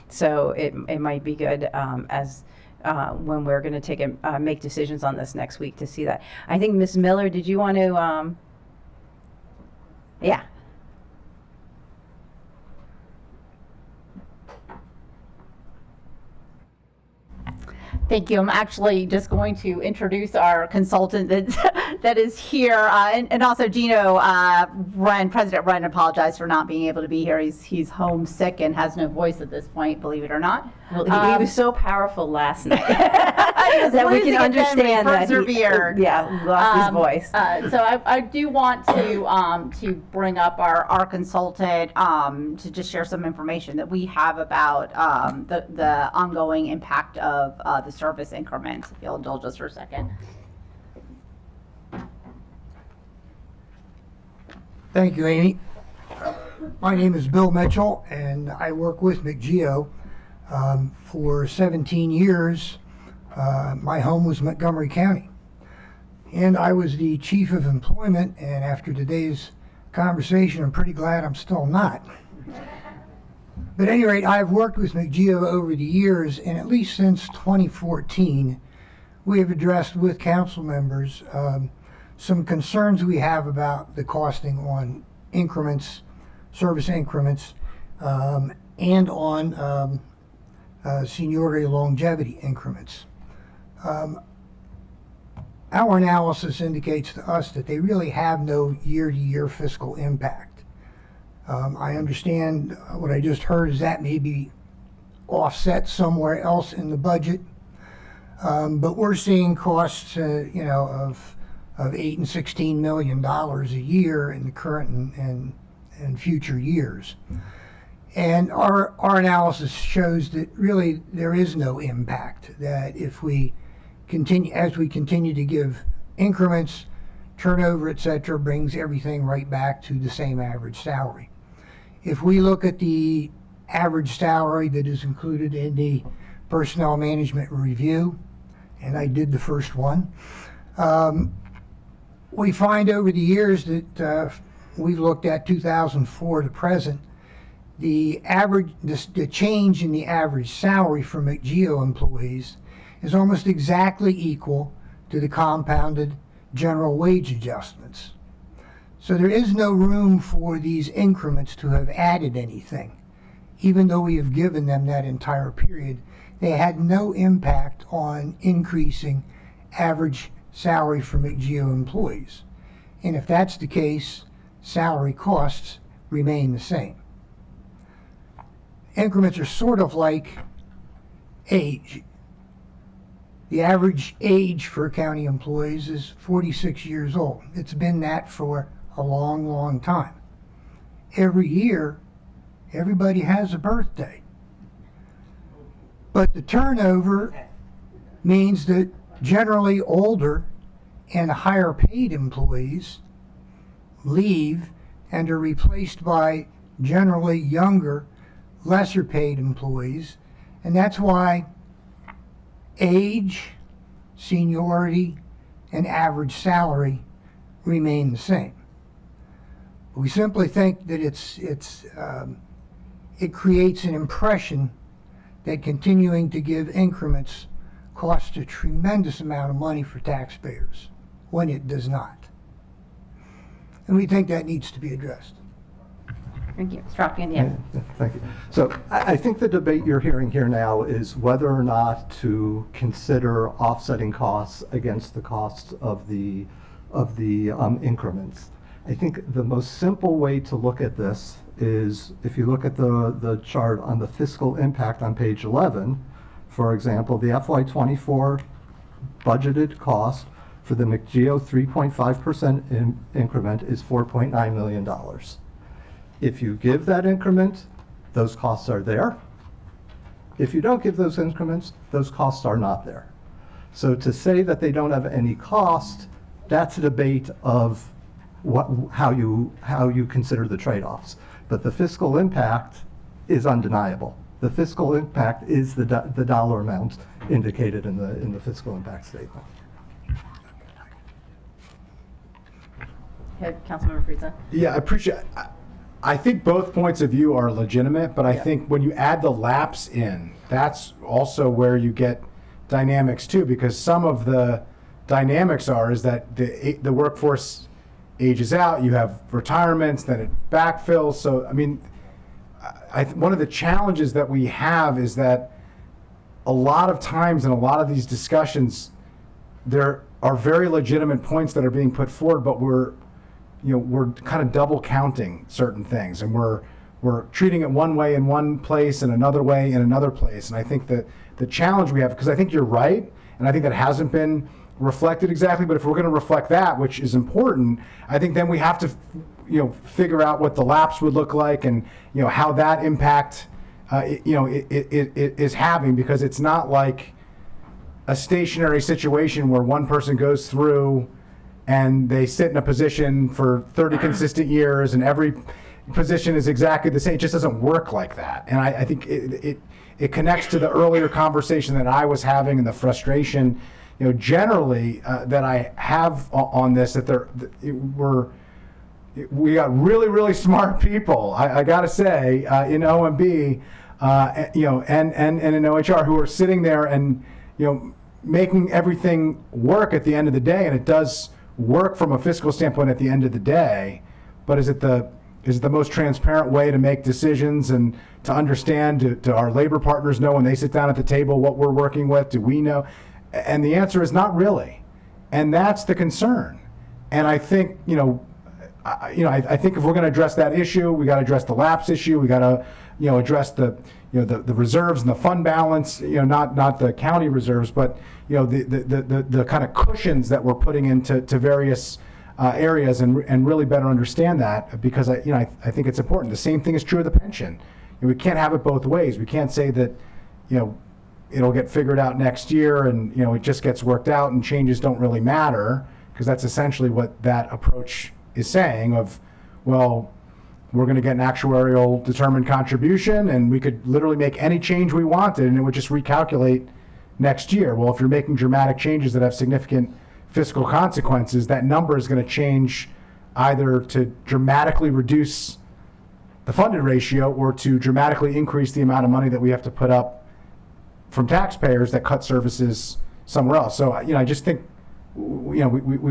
A: So it might be good as when we're going to make decisions on this next week to see that. I think Ms. Miller, did you want to, yeah.
N: Thank you. I'm actually just going to introduce our consultant that is here, and also Gino President Wren apologized for not being able to be here. He's homesick and has no voice at this point, believe it or not.
A: Well, he was so powerful last night that we can understand that he lost his voice.
N: So I do want to bring up our consultant to just share some information that we have about the ongoing impact of the service increments. If you'll indulge us for a second.
O: Thank you, Amy. My name is Bill Mitchell, and I work with McGeo. For 17 years, my home was Montgomery County. And I was the chief of employment, and after today's conversation, I'm pretty glad I'm still not. But at any rate, I've worked with McGeo over the years, and at least since 2014, we have addressed with council members some concerns we have about the costing on increments, service increments, and on seniority longevity increments. Our analysis indicates to us that they really have no year-to-year fiscal impact. I understand what I just heard is that may be offset somewhere else in the budget, but we're seeing costs, of $8 and $16 million a year in the current and future years. And our analysis shows that really there is no impact, that if we continue to give increments, turnover, etc., brings everything right back to the same average salary. If we look at the average salary that is included in the personnel management review, and I did the first one, we find over the years that we've looked at 2004 to present, the change in the average salary for McGeo employees is almost exactly equal to the compounded general wage adjustments. So there is no room for these increments to have added anything. Even though we have given them that entire period, they had no impact on increasing average salary for McGeo employees. And if that's the case, salary costs remain the same. Increments are sort of like age. The average age for county employees is 46 years old. It's been that for a long, long time. Every year, everybody has a birthday. But the turnover means that generally older and higher paid employees leave and are replaced by generally younger, lesser paid employees. And that's why age, seniority, and average salary remain the same. We simply think that it creates an impression that continuing to give increments costs a tremendous amount of money for taxpayers, when it does not. And we think that needs to be addressed.
A: Thank you. Mr. Hopkins, yeah.
C: Thank you. So I think the debate you're hearing here now is whether or not to consider offsetting costs against the costs of the increments. I think the most simple way to look at this is if you look at the chart on the fiscal impact on page 11, for example, the FY24 budgeted cost for the McGeo 3.5% increment is $4.9 million. If you give that increment, those costs are there. If you don't give those increments, those costs are not there. So to say that they don't have any cost, that's a debate of how you consider the trade-offs. But the fiscal impact is undeniable. The fiscal impact is the dollar amount indicated in the fiscal impact statement.
A: Yeah, Councilmember Friesen.
D: Yeah, I appreciate. I think both points of view are legitimate, but I think when you add the lapse in, that's also where you get dynamics too, because some of the dynamics is that the workforce ages out, you have retirements, then it backfills. So, I mean, one of the challenges that we have is that a lot of times in a lot of these discussions, there are very legitimate points that are being put forward, but we're kind of double counting certain things, and we're treating it one way in one place and another way in another place. And I think that the challenge we have, because I think you're right, and I think that hasn't been reflected exactly, but if we're going to reflect that, which is important, I think then we have to figure out what the lapse would look like and how that impact it is having, because it's not like a stationary situation where one person goes through and they sit in a position for 30 consistent years and every position is exactly the same. It just doesn't work like that. And I think it connects to the earlier conversation that I was having and the frustration, generally that I have on this, that we got really, really smart people, I got to say, in OMB, and in OHR who are sitting there and, making everything work at the end of the day, and it does work from a fiscal standpoint at the end of the day, but is it the most transparent way to make decisions and to understand, to our labor partners know when they sit down at the table what we're working with? Do we know? And the answer is not really. And that's the concern. And I think, I think if we're going to address that issue, we got to address the lapse issue. We got to, address the reserves and the fund balance. Not the county reserves, but the kind of cushions that we're putting into various areas, and really better understand that, because I think it's important. The same thing is true of the pension. We can't have it both ways. We can't say that it'll get figured out next year and it just gets worked out and changes don't really matter, because that's essentially what that approach is saying of, well, we're going to get an actuarial determined contribution and we could literally make any change we wanted and it would just recalculate next year. Well, if you're making dramatic changes that have significant fiscal consequences, that number is going to change either to dramatically reduce the funded ratio or to dramatically increase the amount of money that we have to put up from taxpayers that cut services somewhere else. So, I just think, we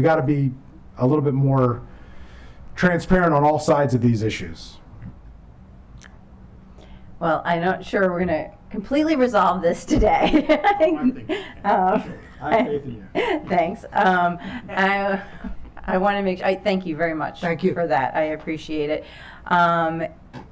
D: got to be a little bit more transparent on all sides of these issues.
A: Well, I'm not sure we're going to completely resolve this today.
I: I have faith in you.
A: Thanks. I want to make sure, thank you very much.
O: Thank you
A: for that. I appreciate it.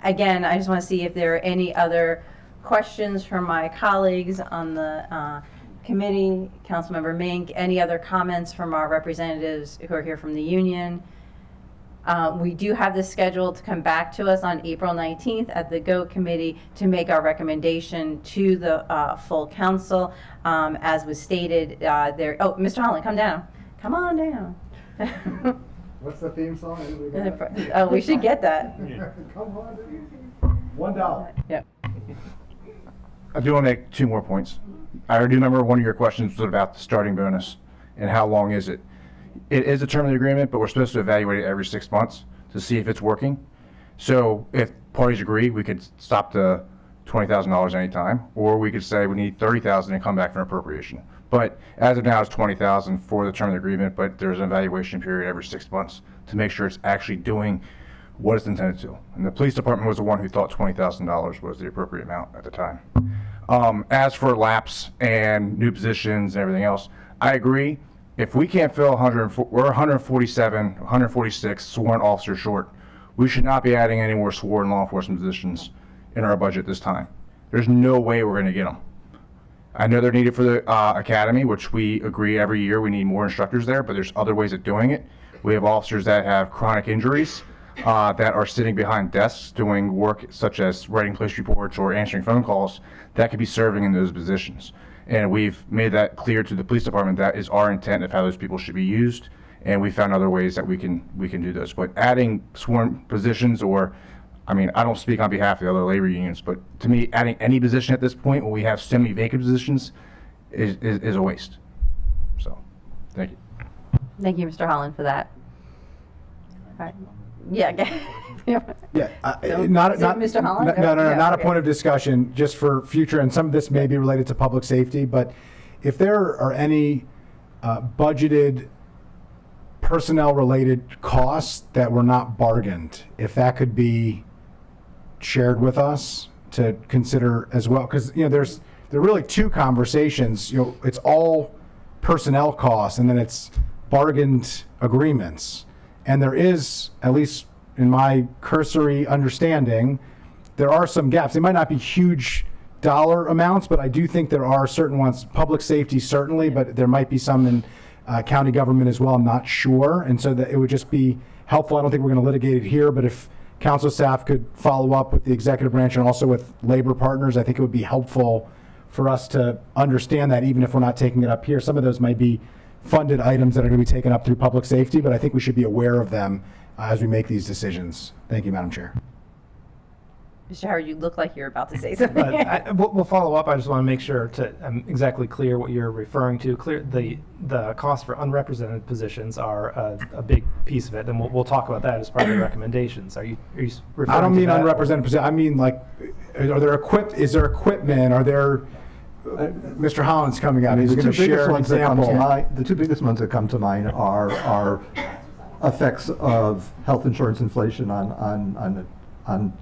A: Again, I just want to see if there are any other questions from my colleagues on the committee. Councilmember Mink, any other comments from our representatives who are here from the union? We do have this scheduled to come back to us on April 19th at the GO committee to make our recommendation to the full council. As was stated there, Mr. Holland, come down. Come on down.
D: What's the theme song?
A: Oh, we should get that.
D: Come on, $1.
A: Yep.
H: I do want to make 2 more points. I do remember one of your questions was about the starting bonus and how long is it. It is a term of the agreement, but we're supposed to evaluate it every 6 months to see if it's working. So if parties agree, we could stop the $20,000 anytime, or we could say we need $30,000 and come back for an appropriation. But as of now, it's $20,000 for the term of the agreement, but there's an evaluation period every 6 months to make sure it's actually doing what it's intended to. And the police department was the one who thought $20,000 was the appropriate amount at the time. As for lapse and new positions and everything else, I agree. If we can't fill we're 147, 146 sworn officers short. We should not be adding any more sworn law enforcement positions in our budget this time. There's no way we're going to get them. I know they're needed for the academy, which we agree every year we need more instructors there, but there's other ways of doing it. We have officers that have chronic injuries that are sitting behind desks doing work such as writing police reports or answering phone calls that could be serving in those positions. And we've made that clear to the police department that is our intent of how those people should be used, and we found other ways that we can do those. But adding sworn positions, or I don't speak on behalf of the other labor unions, but to me, adding any position at this point when we have so many vacant positions is a waste. So, thank you.
A: Thank you, Mr. Holland, for that. All right. Yeah.
D: Not
A: Mr. Holland?
D: No,
A: Yeah,
D: not
A: okay.
D: a point of discussion, just for future, and some of this may be related to public safety, but if there are any budgeted personnel-related costs that were not bargained, if that could be shared with us to consider as well, because there are really 2 conversations. It's all personnel costs, and then it's bargained agreements. And there is, at least in my cursory understanding, there are some gaps. They might not be huge dollar amounts, but I do think there are certain ones. Public safety, certainly, but there might be some in county government as well. I'm not sure. And so that it would just be helpful. I don't think we're going to litigate it here, but if council staff could follow up with the executive branch and also with labor partners, I think it would be helpful for us to understand that, even if we're not taking it up here. Some of those might be funded items that are going to be taken up through public safety, but I think we should be aware of them as we make these decisions. Thank you, Madam Chair.
A: Mr. Howard, you look like you're about to say something.
B: We'll follow up. I just want to make sure I'm exactly clear what you're referring to. The cost for unrepresented positions are a big piece of it, and we'll talk about that as part of the recommendations. Are you referring
D: I don't
B: to
D: mean
B: that?
D: unrepresented positions. I mean, like, is there equipment? Are there Mr. Holland's coming out. He's
C: The
D: going
C: two
D: to
C: biggest
D: share an
C: ones that come to
D: example.
C: mind, the two biggest ones that come to mind are effects of health insurance inflation on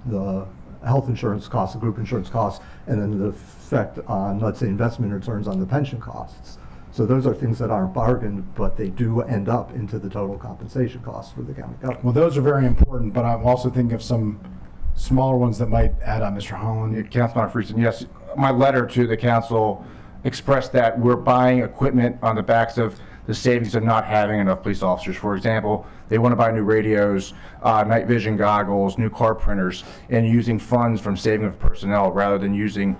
C: the health insurance costs, the group insurance costs, and then the effect on, let's say, investment returns on the pension costs. So those are things that aren't bargained, but they do end up into the total compensation costs for the county government.
D: Well, those are very important, but I'm also thinking of some smaller ones that might add on, Mr. Holland.
H: Councilman Friesen, yes, my letter to the council expressed that we're buying equipment on the backs of the savings of not having enough police officers. For example, they want to buy new radios, night vision goggles, new car printers, and using funds from saving of personnel rather than using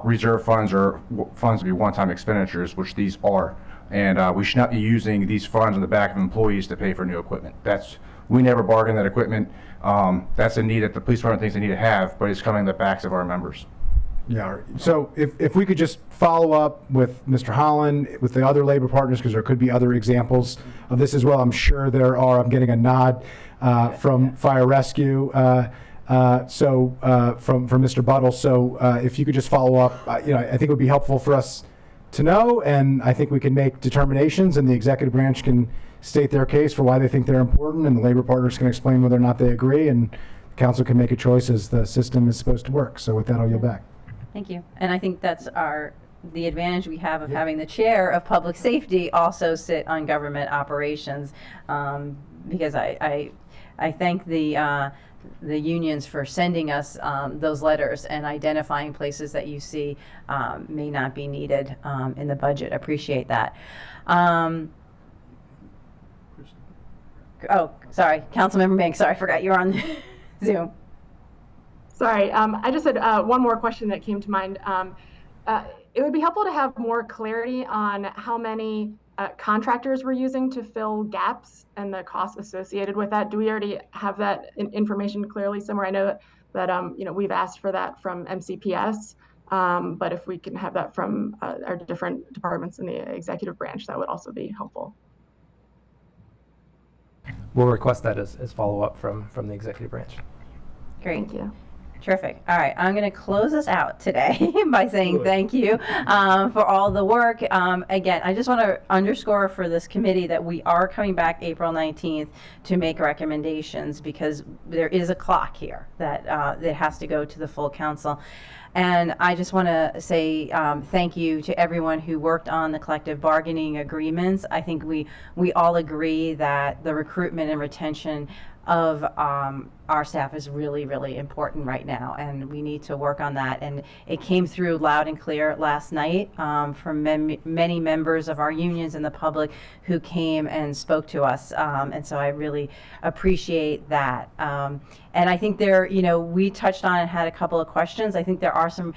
H: reserve funds or funds to be one-time expenditures, which these are. And we should not be using these funds on the back of employees to pay for new equipment. We never bargain that equipment. That's a need that the police department thinks they need to have, but it's coming on the backs of our members.
D: Yeah, so if we could just follow up with Mr. Holland, with the other labor partners, because there could be other examples of this as well. I'm sure there are. I'm getting a nod from Fire Rescue, from Mr. Buttle. So if you could just follow up, I think it would be helpful for us to know, and I think we can make determinations, and the executive branch can state their case for why they think they're important, and the labor partners can explain whether or not they agree, and the council can make a choice as the system is supposed to work. So with that, I'll yield back.
A: Thank you. And I think that's the advantage we have of having the chair of public safety also sit on government operations, because I thank the unions for sending us those letters and identifying places that you see may not be needed in the budget. Appreciate that. Oh, sorry, Councilmember Banks. Sorry, I forgot you were on Zoom.
M: Sorry, I just had one more question that came to mind. It would be helpful to have more clarity on how many contractors we're using to fill gaps and the costs associated with that. Do we already have that information clearly somewhere? I know that we've asked for that from MCPS, but if we can have that from our different departments in the executive branch, that would also be helpful.
B: We'll request that as follow-up from the executive branch.
A: Great.
M: Thank you.
A: Terrific. All right, I'm going to close us out today by saying thank you for all the work. Again, I just want to underscore for this committee that we are coming back April 19th to make recommendations, because there is a clock here that has to go to the full council. And I just want to say thank you to everyone who worked on the collective bargaining agreements. I think we all agree that the recruitment and retention of our staff is really, really important right now, and we need to work on that. And it came through loud and clear last night from many members of our unions and the public who came and spoke to us, and so I really appreciate that. And I think we touched on and had a couple of questions. I think there are some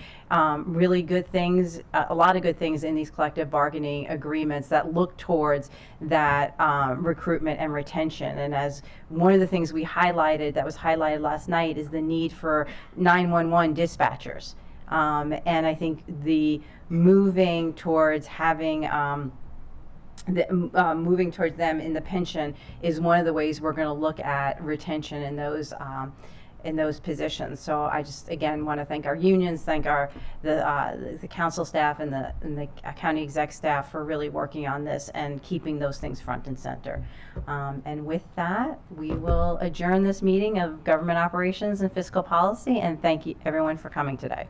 A: really good things, a lot of good things in these collective bargaining agreements that look towards that recruitment and retention. And as one of the things we highlighted, that was highlighted last night, is the need for 911 dispatchers. And I think the moving towards having moving towards them in the pension is one of the ways we're going to look at retention in those positions. So I just again want to thank our unions, thank the council staff and the county exec staff for really working on this and keeping those things front and center. And with that, we will adjourn this meeting of government operations and fiscal policy, and thank you everyone for coming today.